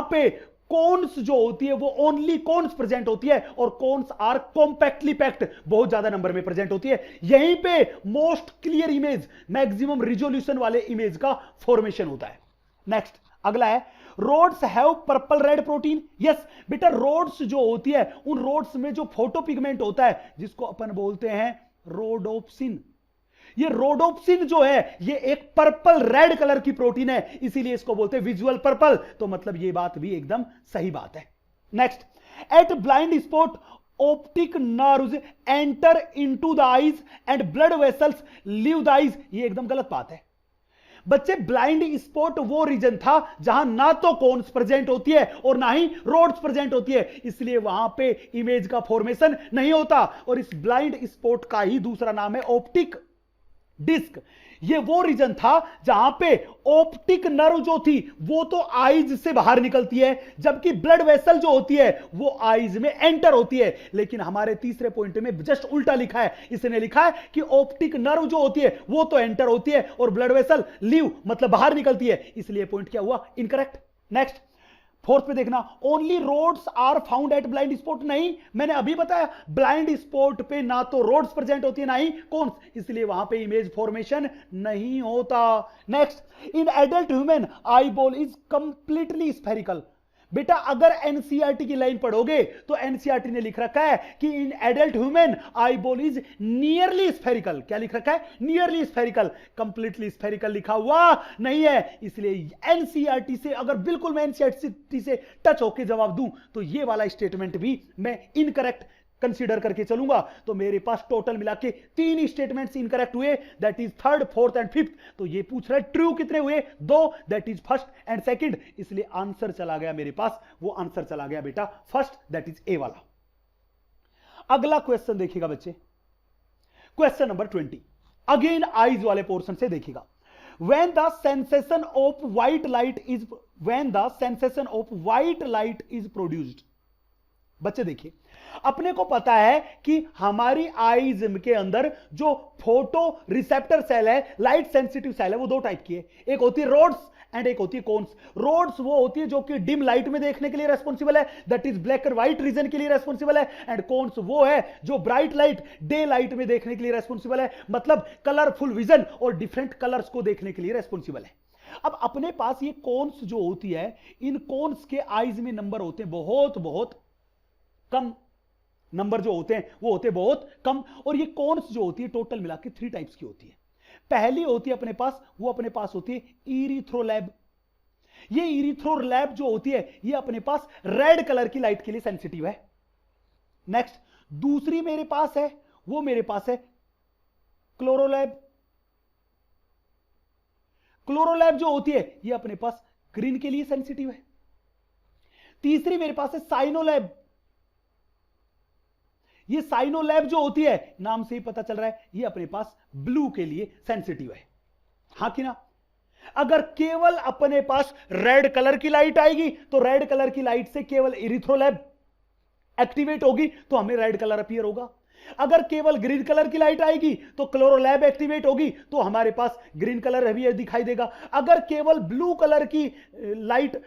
पे कोन्स जो होती है वो ओनली कोन्स प्रेजेंट होती है, और कोन्स आर कॉम्पैक्टली पैक्ड, बहुत ज्यादा नंबर में प्रेजेंट होती है। यहीं पे most clear image, maximum resolution वाले इमेज का फॉर्मेशन होता है। नेक्स्ट अगला है rods have purple red protein. Yes बेटा, रोड्स जो होती है उन रोड्स में जो फोटो पिगमेंट होता है जिसको अपन बोलते हैं रोडोप्सिन, ये रोडोप्सिन जो है ये एक पर्पल रेड कलर की प्रोटीन है, इसीलिए इसको बोलते हैं विजुअल पर्पल। तो मतलब ये बात भी एकदम सही बात है। Next, at blind spot optic nerves enter into the eyes and blood vessels leave the eyes. ये एकदम गलत बात है बच्चे। ब्लाइंड स्पॉट वो रीजन था जहां ना तो कोन्स प्रेजेंट होती है और ना ही रोड्स प्रेजेंट होती है, इसलिए वहां पे इमेज का फॉर्मेशन नहीं होता। और इस ब्लाइंड स्पॉट का ही दूसरा नाम है ऑप्टिक डिस्क। ये वो रीजन था जहां पे ऑप्टिक नर्व जो थी वो तो आईज से बाहर निकलती है, जबकि ब्लड वेसल जो होती है वो आईज में एंटर होती है। लेकिन हमारे तीसरे पॉइंट में जस्ट उल्टा लिखा है, इसने लिखा है कि ऑप्टिक नर्व जो होती है वो तो एंटर होती है और ब्लड वेसल लीव मतलब बाहर निकलती है, इसलिए पॉइंट क्या हुआ? इनकरेक्ट। नेक्स्ट फोर्थ पे देखना, only rods are found at blind spot. नहीं, मैंने अभी बताया ब्लाइंड स्पॉट पे ना तो रोड्स प्रेजेंट होती है ना ही कौन, इसलिए वहां पे इमेज फॉर्मेशन नहीं होता। Next, in adult human eye ball is completely spherical. बेटा अगर एनसीईआरटी की लाइन पढ़ोगे तो एनसीईआरटी ने लिख रखा है कि in adult human eye ball is nearly spherical. क्या लिख रखा है? Nearly spherical. कंप्लीटली स्फेरिकल लिखा हुआ नहीं है, इसलिए एनसीईआरटी से अगर बिल्कुल मैं एनसीईआरटी से टच होकर जवाब दूं तो ये वाला स्टेटमेंट भी मैं इनकरेक्ट कंसीडर करके चलूंगा। तो मेरे पास टोटल मिला के 3 स्टेटमेंट्स इनकरेक्ट हुए, that is third, fourth and fifth. तो ये पूछ रहा है ट्रू कितने हुए? 2, that is first and second, इसलिए आंसर चला गया मेरे पास, वो आंसर चला गया बेटा फर्स्ट, दैट इज ए वाला। अगला क्वेश्चन देखिएगा बच्चे, क्वेश्चन नंबर 20, अगेन आईज वाले पोर्शन से देखिएगा। when the sensation of white light is produced। बच्चे देखिए, अपने को पता है कि हमारी आईज के अंदर जो फोटो रिसेप्टर सेल है, लाइट सेंसिटिव सेल है, वो 2 टाइप की है, एक होती है रोड्स एंड एक होती है कोन्स। रोड्स वो होती है जो कि डिम लाइट में देखने के लिए रेस्पॉन्सिबल है, that is black and white region के लिए रेस्पॉन्सिबल है, एंड कोन्स वो है जो ब्राइट लाइट, डे लाइट में देखने के लिए रेस्पॉन्सिबल है, मतलब कलरफुल विजन और डिफरेंट कलर्स को देखने के लिए रेस्पॉन्सिबल है। अब अपने पास ये कोन्स जो होती है, इन कोन्स के आईज में नंबर होते हैं बहुत बहुत कम, नंबर जो होते हैं वो होते हैं बहुत कम। और ये कोन्स जो होती है टोटल मिला के 3 टाइप्स की होती है। पहली होती है अपने पास होती है इरिथ्रोलैब। ये इरिथ्रोलैब जो होती है ये अपने पास रेड कलर की लाइट के लिए सेंसिटिव है। नेक्स्ट, दूसरी मेरे पास है क्लोरोलैब। क्लोरोलैब जो होती है ये अपने पास ग्रीन के लिए सेंसिटिव है। तीसरी मेरे पास है साइनोलैब। ये साइनोलैब जो होती है, नाम से ही पता चल रहा है ये अपने पास ब्लू के लिए सेंसिटिव है, हां कि ना। अगर केवल अपने पास रेड कलर की लाइट आएगी तो रेड कलर की लाइट से केवल इरिथ्रोलैब एक्टिवेट होगी तो हमें रेड कलर अपीयर होगा। अगर केवल ग्रीन कलर की लाइट आएगी तो क्लोरोलैब एक्टिवेट होगी तो हमारे पास ग्रीन कलर भी दिखाई देगा। अगर केवल ब्लू कलर की लाइट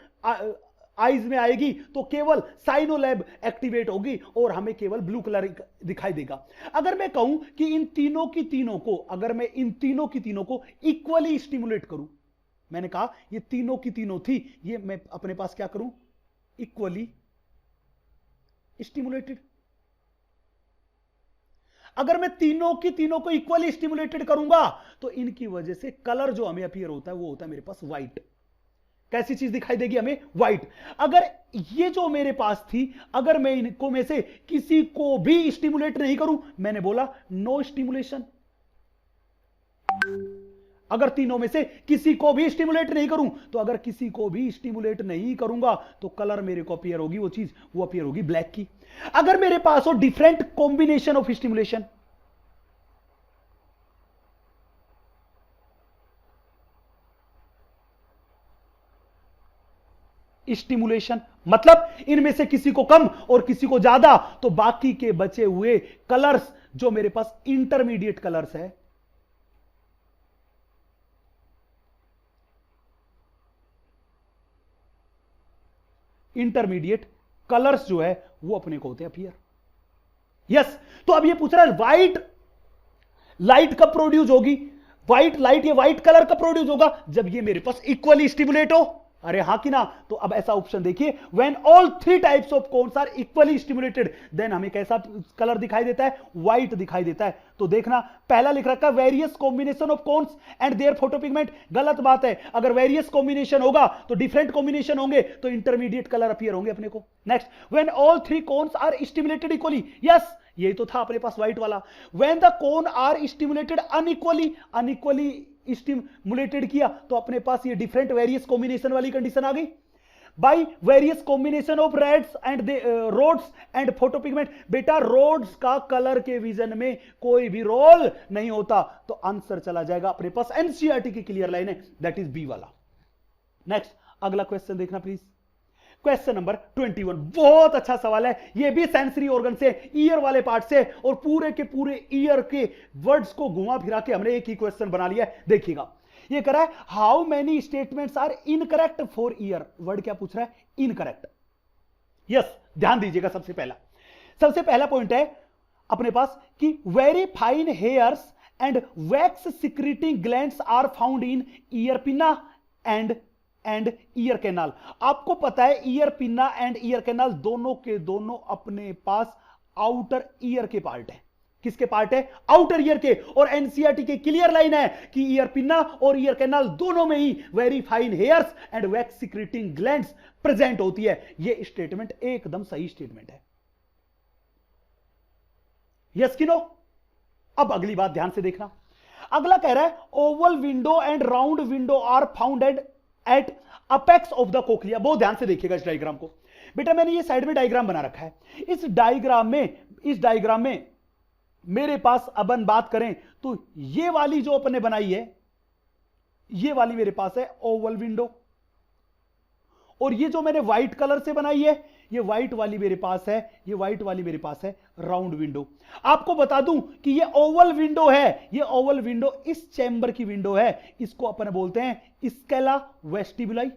आईज में आएगी तो केवल साइनोलैब एक्टिवेट होगी और हमें केवल ब्लू कलर दिखाई देगा। अगर मैं कहूं कि इन तीनों की तीनों को, अगर मैं इन तीनों की तीनों को इक्वली स्टिमुलेट करूं, मैंने कहा ये तीनों की तीनों थी, ये मैं अपने पास क्या करूं, इक्वली स्टिमुलेटेड। अगर मैं तीनों की तीनों को इक्वली स्टिमुलेटेड करूंगा तो इनकी वजह से कलर जो हमें अपीयर होता है वो होता है मेरे पास व्हाइट। कैसी चीज दिखाई देगी हमें, व्हाइट। अगर ये जो मेरे पास थी, अगर मैं इनको में से किसी को भी स्टिमुलेट नहीं करूं, मैंने बोला नो स्टिमुलेशन। अगर तीनों में से किसी को भी स्टिमुलेट नहीं करूं, तो अगर किसी को भी स्टिमुलेट नहीं करूंगा तो कलर मेरे को अपीयर होगी, वो चीज वो अपीयर होगी ब्लैक की। अगर मेरे पास हो different combination of stimulation, stimulation मतलब इनमें से किसी को कम और किसी को ज्यादा, तो बाकी के बचे हुए कलर्स जो मेरे पास इंटरमीडिएट कलर्स है, इंटरमीडिएट कलर्स जो है वो अपने को होते हैं अपीयर। यस, तो अब ये पूछ रहा है व्हाइट लाइट कब प्रोड्यूस होगी, व्हाइट लाइट, ये व्हाइट कलर कब प्रोड्यूस होगा, जब ये मेरे पास इक्वली स्टिमुलेट हो। अरे हां कि ना। तो अब ऐसा ऑप्शन देखिए, when all three types of cones are equally stimulated then हमें कैसा कलर दिखाई देता है, व्हाइट दिखाई देता है। तो देखना पहला लिख रखा है various combination of cones and their photopigment, गलत बात है। अगर वेरियस कॉम्बिनेशन होगा तो डिफरेंट कॉम्बिनेशन होंगे तो इंटरमीडिएट कलर अपीयर होंगे अपने को। Next, when all three cones are stimulated equally, yes यही तो था अपने पास व्हाइट वाला। When the cone are stimulated unequally, unequally stimulated किया तो अपने पास ये डिफरेंट वेरियस कॉम्बिनेशन वाली कंडीशन आ गई। By various combination of reds and rods and photopigment, बेटा रोड्स का कलर के विजन में कोई भी रोल नहीं होता, तो आंसर चला जाएगा अपने पास, एनसीईआरटी की क्लियर लाइन है, दैट इज बी वाला। नेक्स्ट अगला क्वेश्चन देखना प्लीज, क्वेश्चन नंबर 21, बहुत अच्छा सवाल है, यह भी सेंसरी ऑर्गन से, ईयर वाले पार्ट से, और पूरे के पूरे ईयर के वर्ड्स को घुमा फिरा के हमने एक ही क्वेश्चन बना लिया है। देखिएगा ये कह रहा है how many statements are incorrect for ear, word क्या पूछ रहा है, इनकरेक्ट। यस, ध्यान दीजिएगा, सबसे पहला पॉइंट है अपने पास कि very fine hairs and wax secreting glands are found in ear pinna and ear canal. आपको पता है ear pinna and ear canal दोनों के दोनों अपने पास आउटर ईयर के पार्ट है। किसके पार्ट है, आउटर ईयर के। और एनसीईआरटी की क्लियर लाइन है कि ईयर पिन्ना और ईयर कैनाल दोनों में ही very fine hairs and wax secreting glands present होती है। यह स्टेटमेंट एकदम सही स्टेटमेंट है, यस कि नो। अब अगली बात ध्यान से देखना, अगला कह रहा है oval window and round window are founded at apex of the cochlea. बहुत ध्यान से देखिएगा इस डायग्राम को, बेटा मैंने ये साइड में डायग्राम बना रखा है। इस डायग्राम में मेरे पास अपन बात करें तो ये वाली जो अपने बनाई है, ये वाली मेरे पास है ओवल विंडो, और ये जो मैंने व्हाइट कलर से बनाई है ये व्हाइट वाली मेरे पास है, ये व्हाइट वाली मेरे पास है राउंड विंडो। आपको बता दूं कि ये ओवल विंडो है, ये ओवल विंडो इस चैम्बर की विंडो है, इसको अपन बोलते हैं स्केला वेस्टिबुलाई,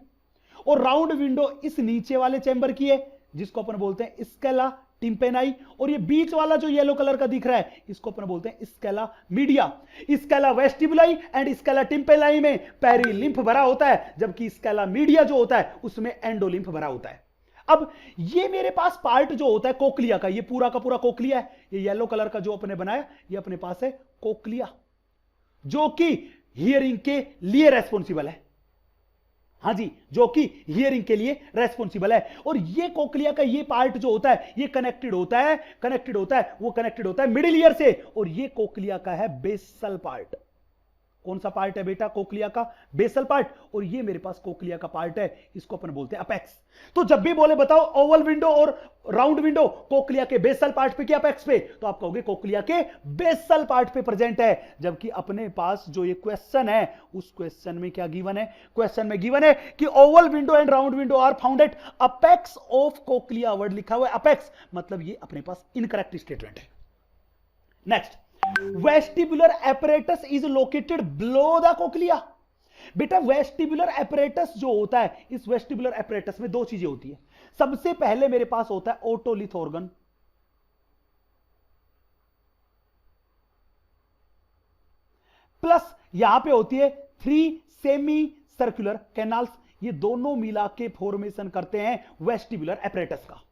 और राउंड विंडो इस नीचे वाले चैम्बर की है जिसको अपन बोलते हैं स्केला टिम्पेनाई, और ये बीच वाला जो येलो कलर का दिख रहा है इसको अपन बोलते हैं scala media. Scala vestibuli and scala tympani में पेरिलिम्फ भरा होता है, जबकि स्केला मीडिया जो होता है उसमें एंडोलिम्फ भरा होता है। अब ये मेरे पास पार्ट जो होता है कोक्लिया का, ये पूरा का पूरा कोक्लिया है, ये येलो कलर का जो अपने बनाया ये अपने पास है कोक्लिया, जो कि हियरिंग के लिए रेस्पॉन्सिबल है। हां जी, जो कि हियरिंग के लिए रेस्पॉन्सिबल है। और ये कोक्लिया का ये पार्ट जो होता है ये कनेक्टेड होता है मिडिल ईयर से, और ये कोक्लिया का है बेसल पार्ट, कौन सा पार्ट है बेटा कोक्लिया का? Basal part. और ये मेरे पास कोक्लिया का पार्ट है, इसको अपन बोलते हैं अपेक्स। तो जब भी बोले बताओ ओवल विंडो और राउंड विंडो कोक्लिया के बेसल पार्ट पे कि अपेक्स पे, तो आप कहोगे कोक्लिया के बेसल पार्ट पे प्रेजेंट है। जबकि अपने पास जो ये क्वेश्चन है उस क्वेश्चन में क्या गिवन है? क्वेश्चन में गिवन है कि oval window and round window are found at apex of cochlea. Word लिखा हुआ है अपेक्स, मतलब ये अपने पास इनकरेक्ट स्टेटमेंट है। Next, vestibular apparatus is located below the cochlea. बेटा वेस्टिबुलर apparatus जो होता है, इस वेस्टिबुलर apparatus में दो चीजें होती है। सबसे पहले मेरे पास होता है ओटोलिथ ऑर्गन, प्लस यहां पे होती है 3 सेमी सर्कुलर कैनाल्स। ये दोनों मिला के फॉर्मेशन करते हैं वेस्टिबुलर apparatus का।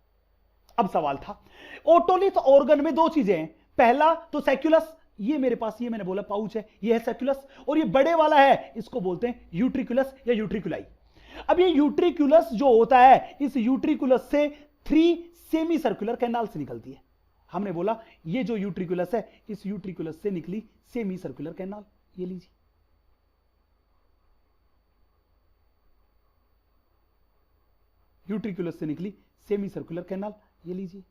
अब सवाल था, ओटोलिथ ऑर्गन में दो चीजें हैं। पहला तो सैक्युलस, ये मेरे पास ये मैंने बोला पाउच है, ये है सैक्युलस। और ये बड़े वाला है, इसको बोलते हैं यूट्रिकुलस या यूट्रिकुलाई। अब ये यूट्रिकुलस जो होता है, इस यूट्रिकुलस से 3 सेमी सर्कुलर कैनाल से निकलती है। हमने बोला ये जो यूट्रिकुलस है, इस यूट्रिकुलस से निकली सेमी सर्कुलर कैनाल, ये लीजिए। यूट्रिकुलस से निकली सेमी सर्कुलर कैनाल, ये लीजिए।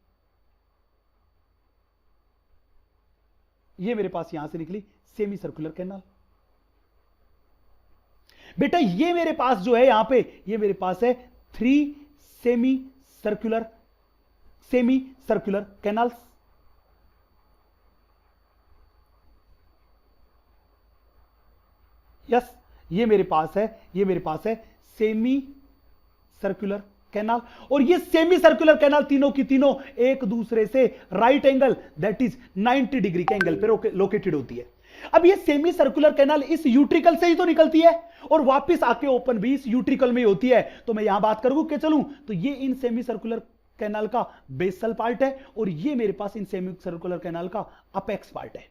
ये मेरे पास यहां से निकली सेमी सर्कुलर कैनाल। बेटा ये मेरे पास जो है यहां पे, ये मेरे पास है 3 सेमी सर्कुलर कैनाल्स। यस, ये मेरे पास है सेमी सर्कुलर कैनाल। और ये सेमी सर्कुलर कैनाल तीनों की तीनों एक दूसरे से right angle, that is 90 degree के एंगल पे लोकेटेड होती है। अब ये सेमी सर्कुलर कैनाल इस यूट्रिकल से ही तो निकलती है और वापस आके ओपन भी इस यूट्रिकल में ही होती है। तो मैं यहां बात करूं कि चलूं तो ये इन सेमी सर्कुलर कैनाल का बेसल पार्ट है और ये मेरे पास इन सेमी सर्कुलर कैनाल का अपेक्स पार्ट है।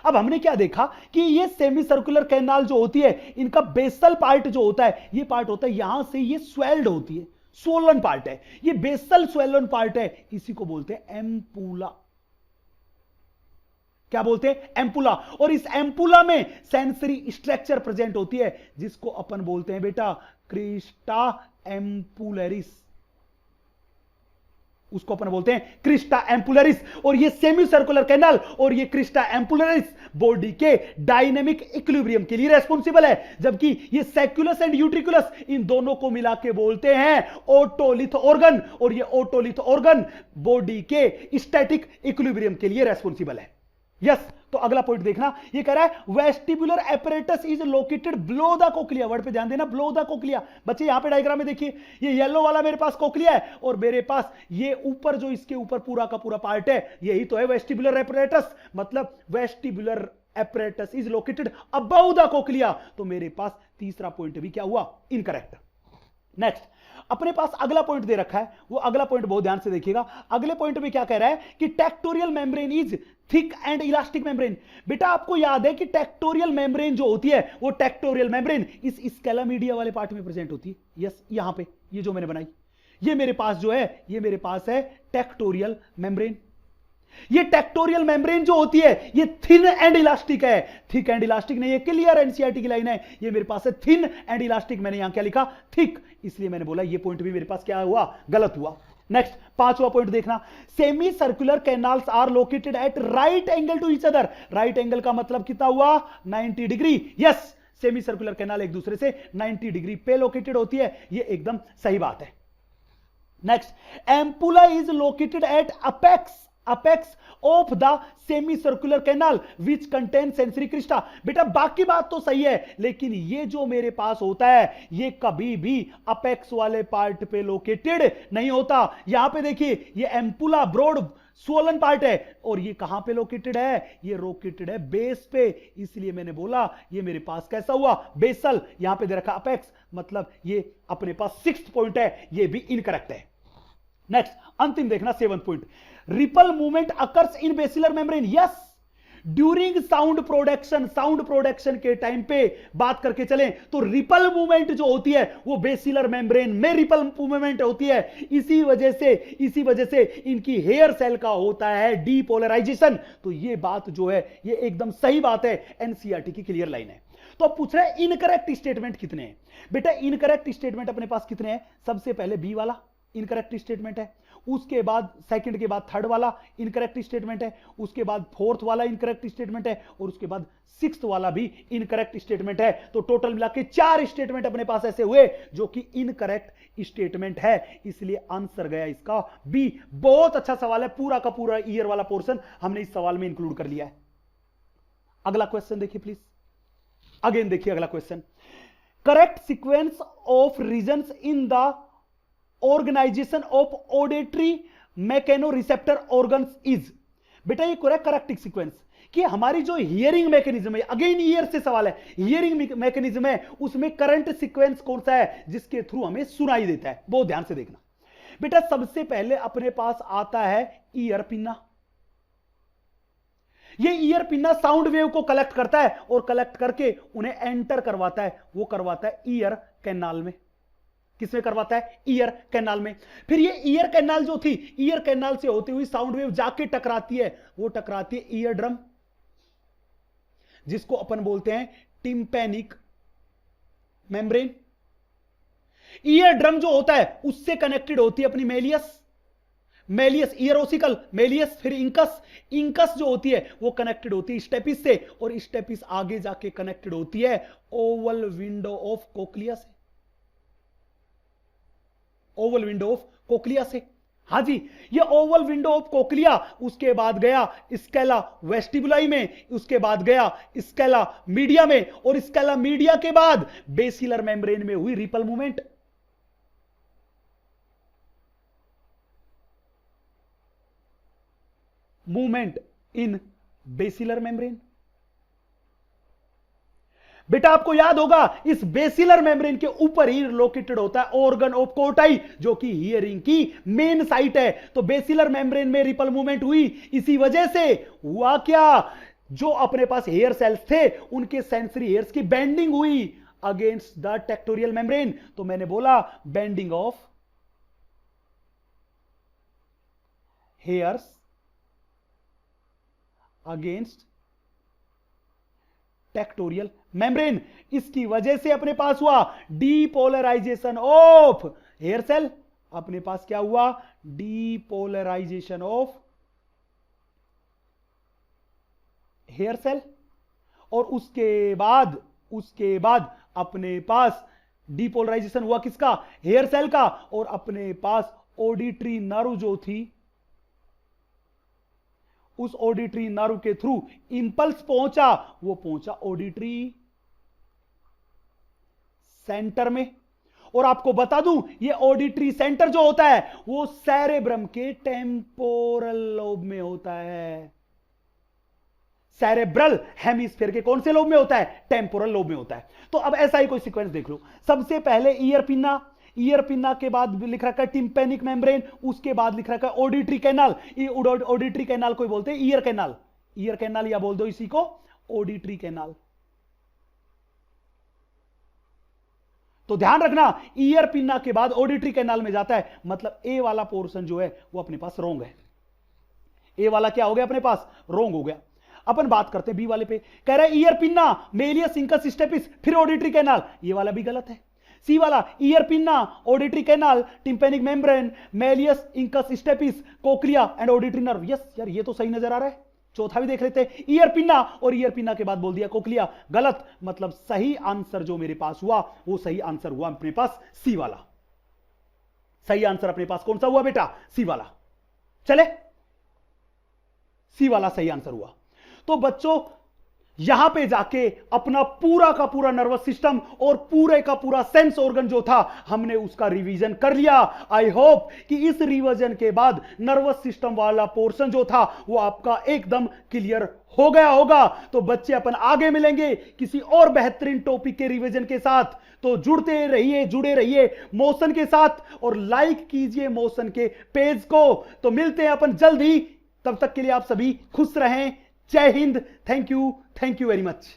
अब हमने क्या देखा कि ये सेमी सर्कुलर कैनाल जो होती है, इनका बेसल पार्ट जो होता है, ये पार्ट होता है यहां से ये स्वेल्ड होती है, स्वोलन पार्ट है, ये बेसल स्वेलन पार्ट है, इसी को बोलते हैं एम्पुला। क्या बोलते हैं? एम्पुला। और इस एम्पुला में सेंसरी स्ट्रक्चर प्रेजेंट होती है जिसको अपन बोलते हैं बेटा क्रिस्टा एम्पुलरिस, उसको अपन बोलते हैं क्रिस्टा एम्पुलरिस। और ये सेमी सर्कुलर कैनाल और ये क्रिस्टा एम्पुलरिस बॉडी के डायनेमिक इक्विलिब्रियम के लिए रेस्पॉन्सिबल है, जबकि ये सैक्युलस एंड यूट्रिकुलस इन दोनों को मिला के बोलते हैं ओटोलिथ ऑर्गन। और ये ओटोलिथ ऑर्गन बॉडी के स्टैटिक इक्विलिब्रियम के लिए रेस्पॉन्सिबल है। यस, तो अगला पॉइंट देखना, ये कह रहा है vestibular apparatus is located below the cochlea. Word पे ध्यान देना, बिलो द कोक्लिया। बच्चे यहां पे डायग्राम में देखिए, ये येलो वाला मेरे पास कोक्लिया है और मेरे पास ये ऊपर जो इसके ऊपर पूरा का पूरा पार्ट है, यही तो है वेस्टिबुलर apparatus। मतलब vestibular apparatus is located above the cochlea. तो मेरे पास तीसरा पॉइंट भी क्या हुआ? इनकरेक्ट। नेक्स्ट, अपने पास अगला पॉइंट दे रखा है, वो अगला पॉइंट बहुत ध्यान से देखिएगा। अगले पॉइंट में क्या कह रहा है कि tectorial membrane is thick and elastic membrane. बेटा आपको याद है कि टेक्टोरियल मेम्ब्रेन जो होती है, वो टेक्टोरियल मेम्ब्रेन इस स्केलामीडिया वाले पार्ट में प्रेजेंट होती है। यस, यहां पे ये जो मैंने बनाई, ये मेरे पास जो है, ये मेरे पास है टेक्टोरियल मेम्ब्रेन। ये टेक्टोरियल मेम्ब्रेन जो होती है, ये थिन एंड इलास्टिक है। थिक एंड इलास्टिक नहीं, ये क्लियर एनसीईआरटी की लाइन है। ये मेरे पास है थिन एंड इलास्टिक, मैंने यहां क्या लिखा? थिक, इसलिए मैंने बोला ये पॉइंट भी मेरे पास क्या हुआ? गलत हुआ। नेक्स्ट, पांचवा पॉइंट देखना, semicircular canals are located at right angle to each other. Right angle का मतलब कितना हुआ? 90 degree. Yes, semicircular canal एक दूसरे से 90 डिग्री पे लोकेटेड होती है, ये एकदम सही बात है। Next, ampulla is located at apex of the semi circular canal which contain sensory Crysta. बेटा बाकी बात तो सही है, लेकिन ये जो मेरे पास होता है, ये कभी भी अपेक्स वाले पार्ट पे लोकेटेड नहीं होता। यहां पे देखिए, ये एम्पुला ब्रॉड स्वोलन पार्ट है और ये कहां पे लोकेटेड है? ये लोकेटेड है बेस पे, इसलिए मैंने बोला ये मेरे पास कैसा हुआ? बेसल। यहां पे दे रखा अपेक्स, मतलब ये अपने पास 6th पॉइंट है, ये भी इनकरेक्ट है। नेक्स्ट, अंतिम देखना, 7th point, ripple movement occurs in basilar membrane. Yes, during sound production के टाइम पे बात करके चलें तो रिपल मूवमेंट जो होती है वो बेसिलर मेम्ब्रेन में रिपल मूवमेंट होती है। इसी वजह से इनकी हेयर सेल का होता है डीपोलराइजेशन। तो ये बात जो है ये एकदम सही बात है, एनसीईआरटी की क्लियर लाइन है। तो अब पूछ रहा है इनकरेक्ट स्टेटमेंट कितने हैं। बेटा इनकरेक्ट स्टेटमेंट अपने पास कितने हैं, सबसे पहले बी वाला इनकरेक्ट स्टेटमेंट है, उसके बाद सेकंड के बाद थर्ड वाला इनकरेक्ट स्टेटमेंट है, उसके बाद फोर्थ वाला इनकरेक्ट स्टेटमेंट है, और उसके बाद सिक्स्थ वाला भी इनकरेक्ट स्टेटमेंट है। तो टोटल मिला के 4 स्टेटमेंट अपने पास ऐसे हुए जो कि इनकरेक्ट स्टेटमेंट है, इसलिए आंसर गया इसका बी। बहुत अच्छा सवाल है, पूरा का पूरा ईयर वाला पोर्शन हमने इस सवाल में इंक्लूड कर लिया है। अगला क्वेश्चन देखिए प्लीज, अगेन देखिए अगला question, correct sequence of regions in the organisation of auditory mechanoreceptor organs is. बेटा ये करेक्ट सीक्वेंस कि हमारी जो हियरिंग मैकेनिज्म है, अगेन ईयर से सवाल है, हियरिंग मैकेनिज्म है उसमें करंट सीक्वेंस कौन सा है जिसके थ्रू हमें सुनाई देता है, बहुत ध्यान से देखना। बेटा सबसे पहले अपने पास आता है ईयर पिन्ना। ये ईयर पिन्ना साउंड वेव को कलेक्ट करता है और कलेक्ट करके उन्हें एंटर करवाता है, वो करवाता है ईयर कैनाल में। किसमें करवाता है, ईयर कैनाल में। फिर ये ईयर कैनाल जो थी, ईयर कैनाल से होती हुई साउंड वेव जाके टकराती है, वो टकराती है ईयर ड्रम, जिसको अपन बोलते हैं टिम्पैनिक मेम्ब्रेन। ईयर ड्रम जो होता है उससे कनेक्टेड होती है अपनी मेलियस ईयर ओसिकल, मेलियस, फिर इंकस जो होती है वो कनेक्टेड होती है स्टेपिस से, और स्टेपिस आगे जाके कनेक्टेड होती है ओवल विंडो ऑफ कोक्लिया से, ओवल विंडो ऑफ कोक्लिया से। हां जी, ये ओवल विंडो ऑफ कोक्लिया उसके बाद गया स्केला वेस्टिबुलाई में, उसके बाद गया स्केला मीडिया में, और स्केला मीडिया के बाद बेसिलर मेम्ब्रेन में हुई ripple movement in basilar membrane. बेटा आपको याद होगा इस बेसिलर मेम्ब्रेन के ऊपर ही लोकेटेड होता है ऑर्गन ऑफ कोटाई, जो कि हियरिंग की मेन साइट है। तो बेसिलर मेम्ब्रेन में रिपल मूवमेंट हुई, इसी वजह से हुआ क्या, जो अपने पास हेयर सेल्स थे उनके सेंसरी हेयर्स की बेंडिंग हुई अगेंस्ट द टेक्टोरियल मेम्ब्रेन। तो मैंने बोला bending of hairs against tectorial membrane, इसकी वजह से अपने पास हुआ डीपोलराइजेशन ऑफ हेयर सेल। अपने पास क्या हुआ, डीपोलराइजेशन ऑफ हेयर सेल, और उसके बाद अपने पास डीपोलराइजेशन हुआ किसका, हेयर सेल का, और अपने पास ऑडिटरी नर्व जो थी, उस ऑडिटरी नर्व के थ्रू इंपल्स पहुंचा, वो पहुंचा ऑडिटरी सेंटर में। और आपको बता दूं ये ऑडिटरी सेंटर जो होता है वो सेरेब्रम के टेम्पोरल लोब में होता है। सेरेब्रल हेमिस्फीयर के कौन से लोब में होता है, टेम्पोरल लोब में होता है। तो अब ऐसा ही कोई सीक्वेंस देख लो, सबसे पहले ईयर पिन्ना के बाद लिख रखा है टिम्पैनिक मेम्ब्रेन, उसके बाद लिख रखा है ऑडिटरी कैनाल। ऑडिटरी कैनाल को बोलते हैं ईयर कैनाल या बोल दो इसी को ऑडिटरी कैनाल। तो ध्यान रखना ईयर पिन्ना के बाद ऑडिटरी कैनाल में जाता है, मतलब ए वाला पोर्शन जो है वो अपने पास रोंग है। ए वाला क्या हो गया, अपने पास रोंग हो गया। अपन बात करते हैं बी वाले पे, कह रहा है ear pinna, malleus incus stapes, फिर ऑडिटरी कैनाल, ये वाला भी गलत है। सी वाला ear pinna, auditory canal, tympanic membrane, malleus incus stapes, cochlea and auditory nerve. Yes यार ये तो सही नजर आ रहा है। चौथा भी देख लेते हैं, ईयर पिन्ना और ईयर पिन्ना के बाद बोल दिया कोक्लिया, गलत। मतलब सही आंसर जो मेरे पास हुआ वो सही आंसर हुआ अपने पास सी वाला। सही आंसर अपने पास कौन सा हुआ बेटा, सी वाला। चले, सी वाला सही आंसर हुआ। तो बच्चों यहां पे जाके अपना पूरा का पूरा नर्वस सिस्टम और पूरे का पूरा सेंस ऑर्गन जो था हमने उसका रिवीजन कर लिया। आई होप कि इस रिवीजन के बाद नर्वस सिस्टम वाला पोर्शन जो था वो आपका एकदम क्लियर हो गया होगा। तो बच्चे अपन आगे मिलेंगे किसी और बेहतरीन टॉपिक के रिवीजन के साथ। तो जुड़े रहिए मोशन के साथ और लाइक कीजिए मोशन के पेज को। तो मिलते हैं अपन जल्द ही, तब तक के लिए आप सभी खुश रहें। जय Hind, thank you very much.